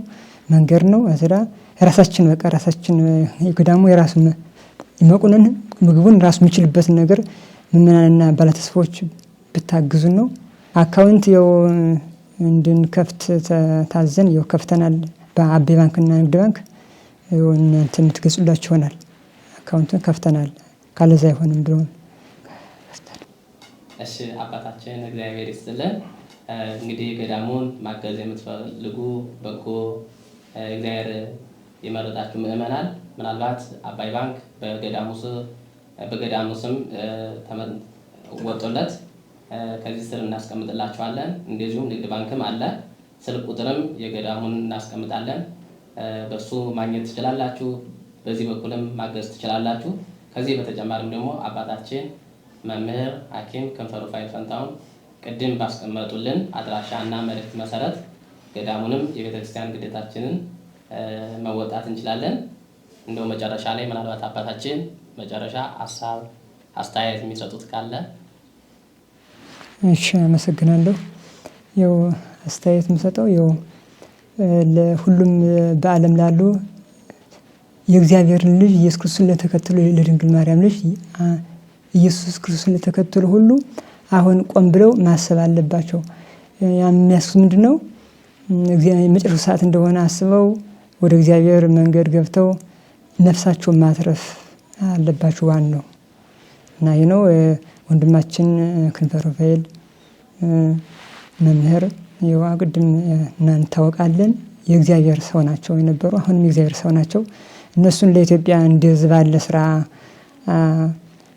መንገድ ነው። አዘዳ ራሳችን ራሳችን የገዳሙ የራሱ ይመቁነን ምግቡን ራሱ የሚችልበት ነገር ምእመናንና ባለተስፋዎች ብታግዙን ነው። አካውንት ያው እንድንከፍት ታዘን ያው ከፍተናል። በአቤ ባንክና ንግድ ባንክ እናንተ የምትገጹላችሁ ይሆናል። አካውንቱን ከፍተናል። ካለዛ አይሆንም ብሎ እሺ አባታችን እግዚአብሔር ይስጥልን። እንግዲህ ገዳሙን ማገዝ የምትፈልጉ በጎ እግዚአብሔር የመረጣችሁ ምእመናን ምናልባት አባይ ባንክ በገዳሙ ስም ወጥቶለት ከዚህ ስር እናስቀምጥላችኋለን። እንደዚሁም ንግድ ባንክም አለ። ስልክ ቁጥርም የገዳሙን እናስቀምጣለን። በሱ ማግኘት ትችላላችሁ። በዚህ በኩልም ማገዝ ትችላላችሁ። ከዚህ በተጨማሪም ደግሞ አባታችን መምህር ሐኪም ክንፈ ሩፋኤል ፈንታሁን ቅድም ባስቀመጡልን አድራሻና መልእክት መሰረት ገዳሙንም የቤተክርስቲያን ግዴታችንን መወጣት እንችላለን። እንደው መጨረሻ ላይ ምናልባት አባታችን መጨረሻ ሐሳብ አስተያየት የሚሰጡት ካለ? እሺ፣ አመሰግናለሁ። ያው አስተያየት የምሰጠው ያው ለሁሉም በዓለም ላሉ የእግዚአብሔርን ልጅ ኢየሱስ ክርስቶስን ለተከተሉ ለድንግል ማርያም ልጅ ኢየሱስ ክርስቶስን ለተከተሉ ሁሉ አሁን ቆም ብለው ማሰብ አለባቸው። የሚያስቡት ምንድነው? የመጨረሻው ሰዓት እንደሆነ አስበው ወደ እግዚአብሔር መንገድ ገብተው ነፍሳቸውን ማትረፍ አለባቸው ዋናው እና ይህ ነው። ወንድማችን ክንፈ ሩፋኤል መምህር ይዋ ቅድም እናንታወቃለን የእግዚአብሔር ሰው ናቸው የነበሩ፣ አሁንም የእግዚአብሔር ሰው ናቸው። እነሱን ለኢትዮጵያ እንደዚህ ባለ ስራ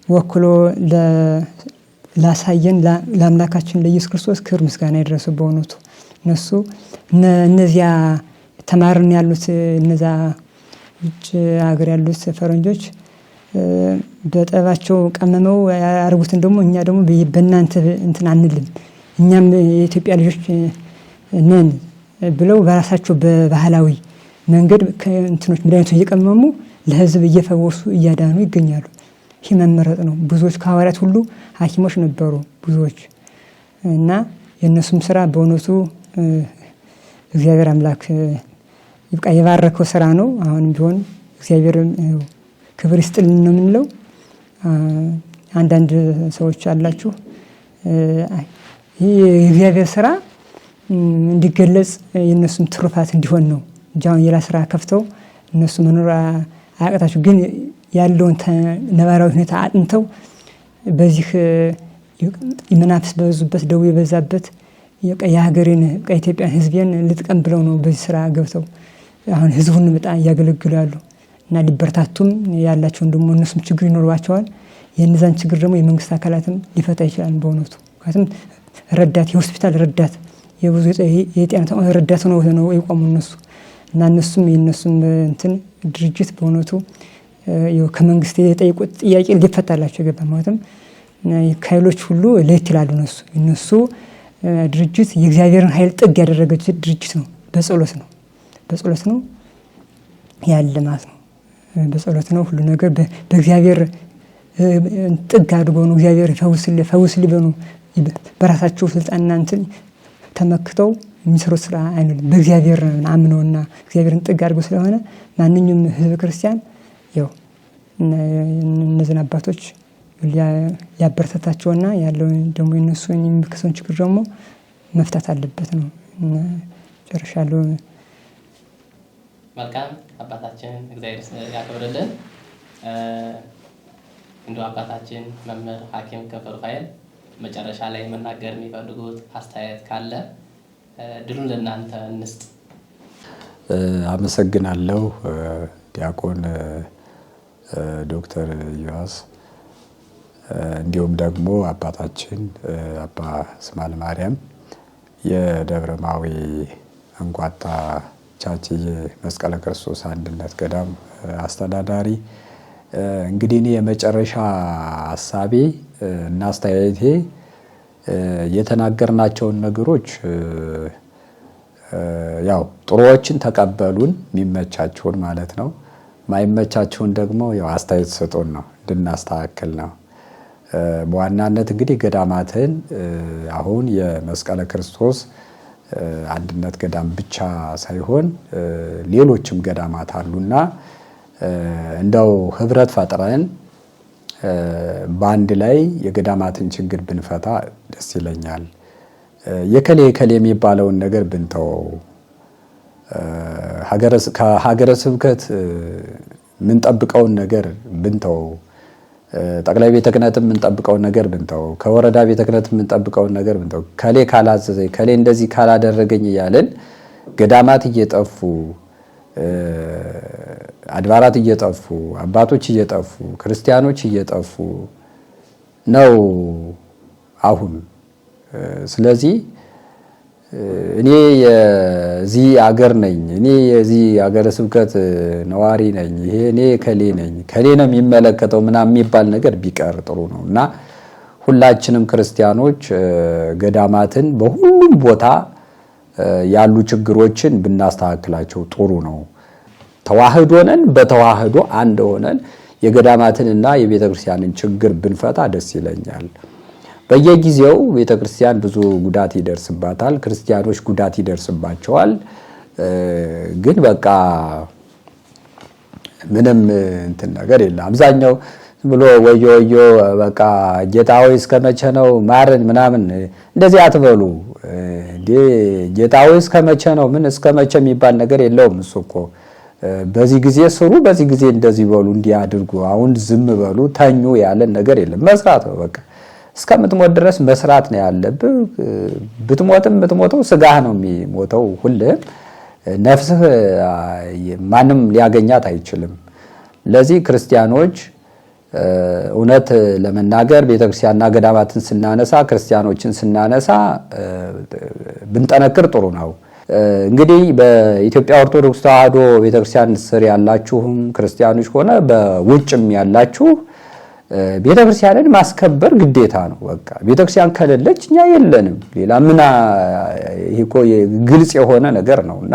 ወክሎ ላሳየን ለአምላካችን ለኢየሱስ ክርስቶስ ክብር ምስጋና ይድረሰው። በእውነቱ እነሱ እነዚያ ተማርን ያሉት እነዛ ውጭ ሀገር ያሉት ፈረንጆች በጠባቸው ቀመመው ያርጉትን ደግሞ እኛ ደግሞ በእናንተ እንትን አንልም እኛም የኢትዮጵያ ልጆች ነን ብለው በራሳቸው በባህላዊ መንገድ ከእንትኖች መድኃኒቶች እየቀመሙ ለሕዝብ እየፈወሱ እያዳኑ ይገኛሉ። ይህ መመረጥ ነው። ብዙዎች ከሐዋርያት ሁሉ ሐኪሞች ነበሩ ብዙዎች እና የእነሱም ስራ በእውነቱ እግዚአብሔር አምላክ ይብቃ የባረከው ስራ ነው። አሁንም ቢሆን እግዚአብሔር ክብር ይስጥልን ነው የምንለው። አንዳንድ ሰዎች አላችሁ ይህ የእግዚአብሔር ስራ እንዲገለጽ የእነሱም ትሩፋት እንዲሆን ነው እንጂ አሁን ሌላ ስራ ከፍተው እነሱ መኖር አያቅታቸው፣ ግን ያለውን ነባራዊ ሁኔታ አጥንተው በዚህ መናፍስ በበዙበት ደዌ የበዛበት የሀገሬን የኢትዮጵያን ሕዝቤን ልጥቀም ብለው ነው በዚህ ስራ ገብተው አሁን ሕዝቡን በጣም እያገለግሉ ያሉ እና ሊበረታቱም ያላቸውን ደግሞ እነሱም ችግር ይኖርባቸዋል። የእነዛን ችግር ደግሞ የመንግስት አካላትም ሊፈታ ይችላል በእውነቱ። ምክንያቱም ረዳት የሆስፒታል ረዳት የብዙ የጤና ተቋም ረዳት ነው የቆሙ እነሱ እና እነሱም የእነሱም እንትን ድርጅት በእውነቱ ከመንግስት የጠየቁት ጥያቄ ሊፈታላቸው ይገባ። ማለትም ከኃይሎች ሁሉ ለየት ይላሉ እነሱ ድርጅት የእግዚአብሔርን ኃይል ጥግ ያደረገ ድርጅት ነው። በጸሎት ነው ያለ ማለት ነው። በጸሎት ነው ሁሉ ነገር በእግዚአብሔር ጥግ አድርጎ ነው እግዚአብሔር ፈውስልኝ በሉ በራሳቸው ስልጣንና እንትን ተመክተው የሚሰሩት ስራ አይደለም። በእግዚአብሔር አምነውና እግዚአብሔርን ጥግ አድርገው ስለሆነ ማንኛውም ህዝበ ክርስቲያን ያው እነዚህን አባቶች ሊያበረታታቸውና ያለውን ደግሞ የነሱን የሚከሰውን ችግር ደግሞ መፍታት አለበት ነው። ጨርሻለሁ። መልካም አባታችን እግዚአብሔር ያክብርልን። እንደው አባታችን መምህር ሐኪም ክንፈ ሩፋኤል መጨረሻ ላይ መናገር የሚፈልጉት አስተያየት ካለ ድሉን ለእናንተ እንስጥ። አመሰግናለሁ ዲያቆን ዶክተር ዮሐስ እንዲሁም ደግሞ አባታችን አባ ስማል ማርያም የደብረማዊ እንቋጣ ቻችዬ መስቀለ ክርስቶስ አንድነት ገዳም አስተዳዳሪ። እንግዲህ እኔ የመጨረሻ ሐሳቤ እና አስተያየቴ የተናገርናቸውን ነገሮች ያው ጥሩዎችን ተቀበሉን የሚመቻቸውን ማለት ነው፣ ማይመቻቸውን ደግሞ ያው አስተያየት ሰጡን ነው እንድናስተካክል ነው። በዋናነት እንግዲህ ገዳማትን አሁን የመስቀለ ክርስቶስ አንድነት ገዳም ብቻ ሳይሆን ሌሎችም ገዳማት አሉና እንደው ህብረት ፈጥረን በአንድ ላይ የገዳማትን ችግር ብንፈታ ደስ ይለኛል። የከሌ የሚባለውን ነገር ብንተወው፣ ከሀገረ ስብከት የምንጠብቀውን ነገር ብንተወው፣ ጠቅላይ ቤተ ክህነት የምንጠብቀውን ነገር ብንተወው፣ ከወረዳ ቤተ ክህነት የምንጠብቀውን ነገር ብንተወው፣ ከሌ ካላዘዘኝ ከሌ እንደዚህ ካላደረገኝ እያለን ገዳማት እየጠፉ አድባራት እየጠፉ አባቶች እየጠፉ ክርስቲያኖች እየጠፉ ነው አሁን። ስለዚህ እኔ የዚህ አገር ነኝ፣ እኔ የዚህ አገረ ስብከት ነዋሪ ነኝ፣ ይሄ እኔ ከሌ ነኝ፣ ከሌ ነው የሚመለከተው ምናምን የሚባል ነገር ቢቀር ጥሩ ነው እና ሁላችንም ክርስቲያኖች ገዳማትን በሁሉም ቦታ ያሉ ችግሮችን ብናስተካክላቸው ጥሩ ነው። ተዋህዶነን በተዋህዶ አንድ ሆነን የገዳማትንና የቤተክርስቲያንን ችግር ብንፈታ ደስ ይለኛል። በየጊዜው ቤተክርስቲያን ብዙ ጉዳት ይደርስባታል፣ ክርስቲያኖች ጉዳት ይደርስባቸዋል። ግን በቃ ምንም እንትን ነገር የለም። አብዛኛው ብሎ ወዮ ወዮ በቃ ጌታዊ እስከመቼ ነው ማረን ምናምን እንደዚህ አትበሉ እንዴ። ጌታዊ እስከመቼ ነው? ምን እስከመቼ የሚባል ነገር የለውም። እሱ እኮ በዚህ ጊዜ ስሩ፣ በዚህ ጊዜ እንደዚህ በሉ፣ እንዲህ አድርጉ፣ አሁን ዝም በሉ፣ ተኙ ያለን ነገር የለም። መስራት ነው በቃ። እስከምትሞት ድረስ መስራት ነው ያለብህ። ብትሞትም ብትሞተው ስጋህ ነው የሚሞተው። ሁሌም ነፍስህ ማንም ሊያገኛት አይችልም። ለዚህ ክርስቲያኖች እውነት ለመናገር ቤተክርስቲያንና ገዳማትን ስናነሳ ክርስቲያኖችን ስናነሳ ብንጠነክር ጥሩ ነው። እንግዲህ በኢትዮጵያ ኦርቶዶክስ ተዋሕዶ ቤተክርስቲያን ስር ያላችሁም ክርስቲያኖች ሆነ በውጭም ያላችሁ ቤተክርስቲያንን ማስከበር ግዴታ ነው። በቃ ቤተክርስቲያን ከሌለች እኛ የለንም። ሌላ ምን ይሄኮ ግልጽ የሆነ ነገር ነውና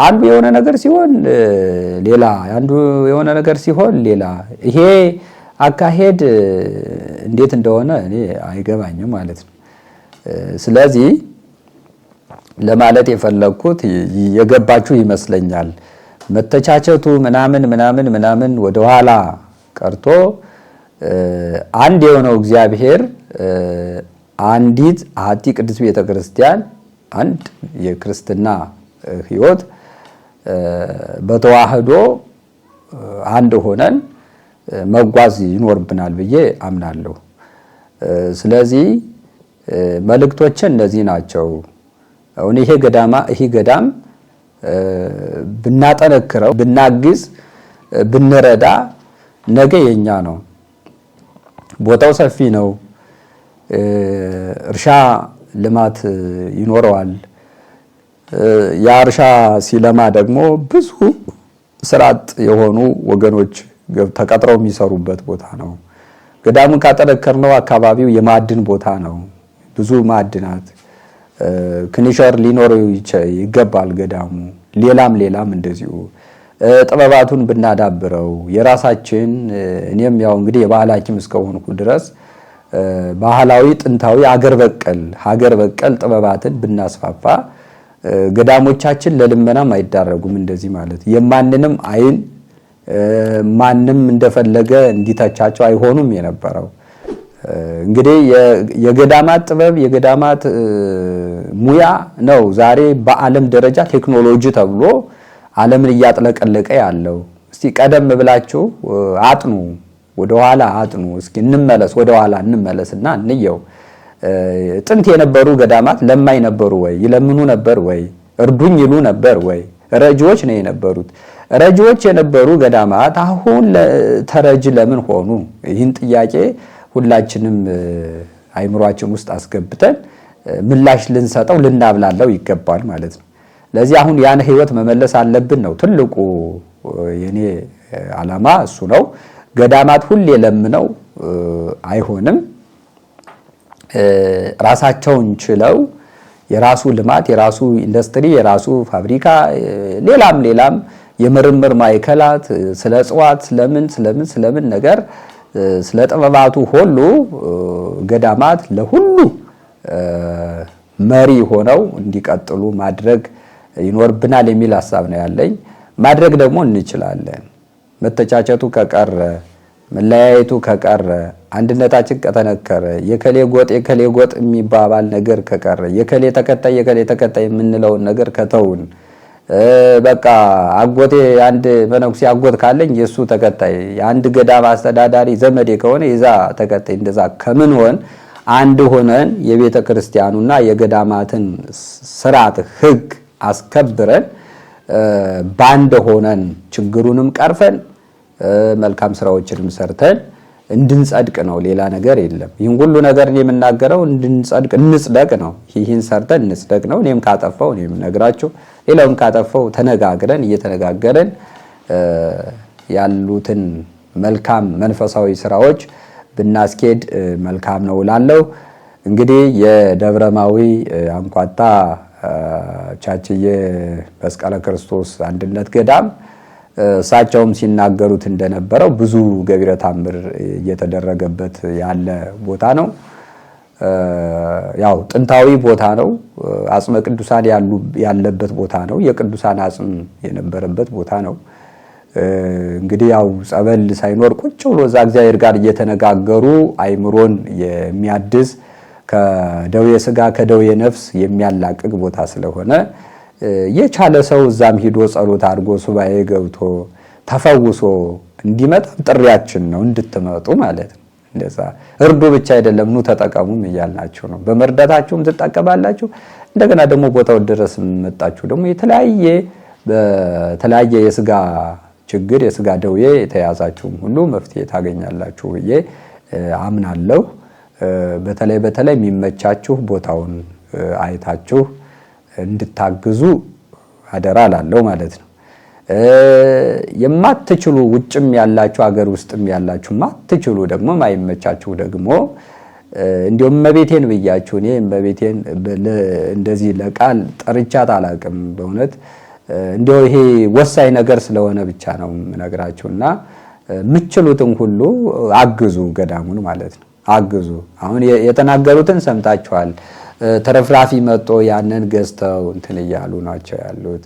አንዱ የሆነ ነገር ሲሆን ሌላ፣ አንዱ የሆነ ነገር ሲሆን ሌላ። ይሄ አካሄድ እንዴት እንደሆነ እኔ አይገባኝም ማለት ነው። ስለዚህ ለማለት የፈለኩት የገባችሁ ይመስለኛል። መተቻቸቱ ምናምን ምናምን ምናምን ወደ ኋላ ቀርቶ አንድ የሆነው እግዚአብሔር አንዲት አሐቲ ቅድስት ቤተክርስቲያን አንድ የክርስትና ሕይወት በተዋህዶ አንድ ሆነን መጓዝ ይኖርብናል ብዬ አምናለሁ። ስለዚህ መልእክቶች እነዚህ ናቸው። አሁን ይሄ ገዳም ብናጠነክረው፣ ብናግዝ፣ ብንረዳ ነገ የኛ ነው። ቦታው ሰፊ ነው። እርሻ ልማት ይኖረዋል። ያ እርሻ ሲለማ ደግሞ ብዙ ስራ አጥ የሆኑ ወገኖች ተቀጥረው የሚሰሩበት ቦታ ነው። ገዳሙን ካጠነከርነው አካባቢው የማዕድን ቦታ ነው። ብዙ ማዕድናት ክኒሸር ሊኖረው ይገባል ገዳሙ። ሌላም እንደዚሁ ጥበባቱን ብናዳብረው የራሳችን እኔም ያው እንግዲህ የባህል ሐኪም እስከሆንኩ ድረስ ባህላዊ ጥንታዊ ሀገር በቀል ጥበባትን ብናስፋፋ ገዳሞቻችን ለልመናም አይዳረጉም። እንደዚህ ማለት የማንንም አይን ማንም እንደፈለገ እንዲተቻቸው አይሆኑም የነበረው። እንግዲህ የገዳማት ጥበብ የገዳማት ሙያ ነው ዛሬ በዓለም ደረጃ ቴክኖሎጂ ተብሎ ዓለምን እያጥለቀለቀ ያለው። እስቲ ቀደም ብላችሁ አጥኑ፣ ወደኋላ አጥኑ። እስኪ ወደኋላ እንመለስና እንየው። ጥንት የነበሩ ገዳማት ለማኝ ነበሩ ወይ? ይለምኑ ነበር ወይ? እርዱኝ ይሉ ነበር ወይ? ረጂዎች ነው የነበሩት። ረጂዎች የነበሩ ገዳማት አሁን ተረጂ ለምን ሆኑ? ይህን ጥያቄ ሁላችንም አይምሯችን ውስጥ አስገብተን ምላሽ ልንሰጠው ልናብላለው ይገባል ማለት ነው። ለዚህ አሁን ያን ህይወት መመለስ አለብን ነው ትልቁ የኔ ዓላማ እሱ ነው። ገዳማት ሁሌ ለምነው አይሆንም። ራሳቸውን ችለው የራሱ ልማት፣ የራሱ ኢንዱስትሪ፣ የራሱ ፋብሪካ፣ ሌላም የምርምር ማዕከላት ስለ እጽዋት ስለምን ነገር ስለ ጥበባቱ ሁሉ ገዳማት ለሁሉ መሪ ሆነው እንዲቀጥሉ ማድረግ ይኖርብናል የሚል ሐሳብ ነው ያለኝ። ማድረግ ደግሞ እንችላለን። መተቻቸቱ ከቀረ፣ መለያየቱ ከቀረ፣ አንድነታችን ከተነከረ፣ የከሌ ጎጥ የሚባባል ነገር ከቀረ፣ የከሌ ተከታይ የምንለውን ነገር ከተውን፣ በቃ አጎቴ አንድ መነኩሴ አጎት ካለኝ የሱ ተከታይ፣ አንድ ገዳም አስተዳዳሪ ዘመዴ ከሆነ የዛ ተከታይ፣ እንደዛ ከምን ሆን አንድ ሆነን የቤተ ክርስቲያኑና የገዳማትን ስርዓት ሕግ አስከብረን ባንድ ሆነን ችግሩንም ቀርፈን መልካም ስራዎችንም ሰርተን እንድንጸድቅ ነው። ሌላ ነገር የለም። ይህን ሁሉ ነገር የምናገረው እንድንጸድቅ እንጽደቅ ነው። ይህን ሰርተን እንጽደቅ ነው። እኔም ካጠፋው እኔም ነግራችሁ፣ ሌላውም ካጠፋው እየተነጋገረን ያሉትን መልካም መንፈሳዊ ስራዎች ብናስኬድ መልካም ነው እላለሁ። እንግዲህ የደብረማዊ አንኳታ ቻችዬ መስቀለ ክርስቶስ አንድነት ገዳም እሳቸውም ሲናገሩት እንደነበረው ብዙ ገቢረ ተአምር እየተደረገበት ያለ ቦታ ነው። ያው ጥንታዊ ቦታ ነው። አጽመ ቅዱሳን ያለበት ቦታ ነው። የቅዱሳን አጽም የነበረበት ቦታ ነው። እንግዲህ ያው ጸበል ሳይኖር ቁጭ ብሎ እዛ እግዚአብሔር ጋር እየተነጋገሩ አይምሮን የሚያድስ ከደዌ ስጋ ከደዌ ነፍስ የሚያላቅቅ ቦታ ስለሆነ የቻለ ሰው እዛም ሂዶ ጸሎት አድርጎ ሱባኤ ገብቶ ተፈውሶ እንዲመጣ ጥሪያችን ነው፣ እንድትመጡ ማለት ነው። እንደዛ እርዱ ብቻ አይደለም ኑ ተጠቀሙም እያልናችሁ ነው። በመርዳታችሁም ትጠቀማላችሁ። እንደገና ደግሞ ቦታው ድረስ መጣችሁ ደግሞ በተለያየ የስጋ ችግር የስጋ ደዌ የተያዛችሁም ሁሉ መፍትሄ ታገኛላችሁ ብዬ አምናለሁ። በተለይ የሚመቻችሁ ቦታውን አይታችሁ እንድታግዙ አደራ ላለው ማለት ነው። የማትችሉ ውጭም ያላችሁ አገር ውስጥም ያላችሁ ማትችሉ ደግሞ ማይመቻችሁ ደግሞ እንዲሁም እመቤቴን ብያችሁ እኔ እመቤቴን እንደዚህ ለቃል ጠርቻት አላቅም። በእውነት እንዲያው ይሄ ወሳኝ ነገር ስለሆነ ብቻ ነው የምነግራችሁና ምችሉትን ሁሉ አግዙ፣ ገዳሙን ማለት ነው አግዙ። አሁን የተናገሩትን ሰምታችኋል። ተረፍራፊ መጥቶ ያንን ገዝተው እንትን እያሉ ናቸው ያሉት።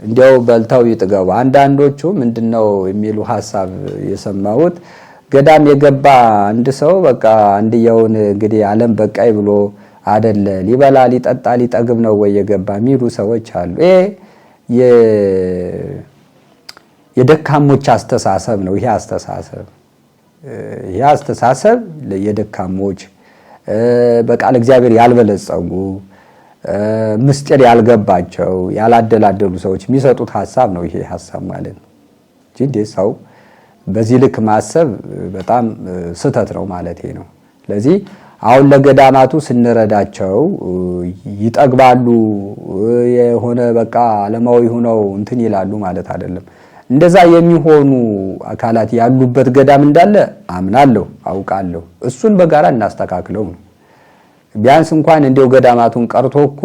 እንዲያው በልተው ይጥገቡ። አንዳንዶቹ ምንድነው የሚሉ ሐሳብ የሰማሁት ገዳም የገባ አንድ ሰው በቃ አንድየውን እንግዲህ ዓለም በቃይ ብሎ አይደለ ሊበላ ሊጠጣ ሊጠግብ ነው ወይ የገባ የሚሉ ሰዎች አሉ። የደካሞች አስተሳሰብ ነው ይሄ አስተሳሰብ የደካሞች በቃል እግዚአብሔር ያልበለጸጉ ምስጢር ያልገባቸው ያላደላደሉ ሰዎች የሚሰጡት ሐሳብ ነው ይሄ ሐሳብ ማለት ነው እንጂ ሰው በዚህ ልክ ማሰብ በጣም ስህተት ነው ማለት ነው። ስለዚህ አሁን ለገዳማቱ ስንረዳቸው ይጠግባሉ የሆነ በቃ ዓለማዊ ሆነው እንትን ይላሉ ማለት አይደለም። እንደዛ የሚሆኑ አካላት ያሉበት ገዳም እንዳለ አምናለሁ አውቃለሁ። እሱን በጋራ እናስተካክለው ነው። ቢያንስ እንኳን እንደው ገዳማቱን ቀርቶ እኮ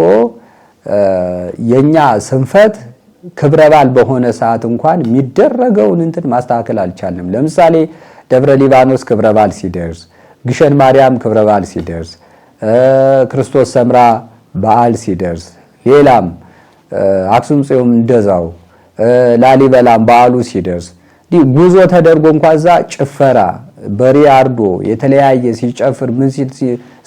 የኛ ስንፈት ክብረ በዓል በሆነ ሰዓት እንኳን የሚደረገውን እንትን ማስተካከል አልቻልንም። ለምሳሌ ደብረ ሊባኖስ ክብረ በዓል ሲደርስ፣ ግሸን ማርያም ክብረ በዓል ሲደርስ፣ ክርስቶስ ሰምራ በዓል ሲደርስ፣ ሌላም አክሱም ጽዮን እንደዛው ላሊበላም በዓሉ ሲደርስ ጉዞ ተደርጎ እንኳን እዛ ጭፈራ በሬ አርዶ የተለያየ ሲጨፍር ምን ሲል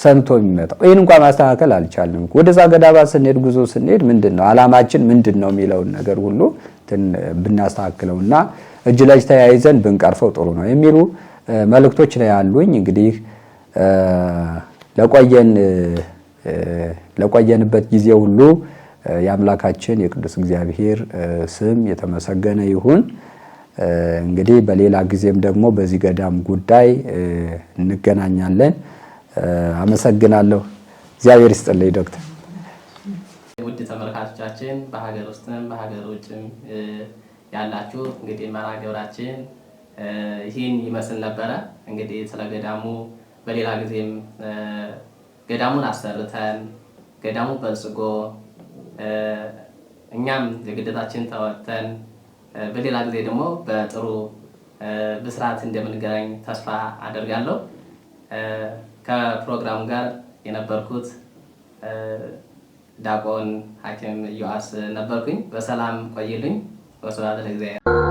ሰምቶ የሚመጣው ይሄን እንኳን ማስተካከል አልቻልንም። ወደዛ ገዳማት ስንሄድ ጉዞ ስንሄድ ምንድነው ዓላማችን ምንድነው የሚለውን ነገር ሁሉ ብናስተካክለውና እጅ ለእጅ ተያይዘን ብንቀርፈው ጥሩ ነው የሚሉ መልእክቶች ነው ያሉኝ። እንግዲህ ለቆየንበት ጊዜ ሁሉ የአምላካችን የቅዱስ እግዚአብሔር ስም የተመሰገነ ይሁን። እንግዲህ በሌላ ጊዜም ደግሞ በዚህ ገዳም ጉዳይ እንገናኛለን። አመሰግናለሁ። እግዚአብሔር ይስጥልኝ ዶክተር። ውድ ተመልካቾቻችን በሀገር ውስጥም በሀገር ውጭም ያላችሁ እንግዲህ መርሃ ግብራችን ይህን ይመስል ነበረ። እንግዲህ ስለ ገዳሙ በሌላ ጊዜም ገዳሙን አሰርተን ገዳሙ በልጽጎ እኛም የግዴታችን ተወጥተን በሌላ ጊዜ ደግሞ በጥሩ ብስራት እንደምንገናኝ ተስፋ አደርጋለሁ። ከፕሮግራሙ ጋር የነበርኩት ዲያቆን ሐኪም ዮሐስ ነበርኩኝ። በሰላም ቆይልኝ። ወስብሐት ለእግዚአብሔር።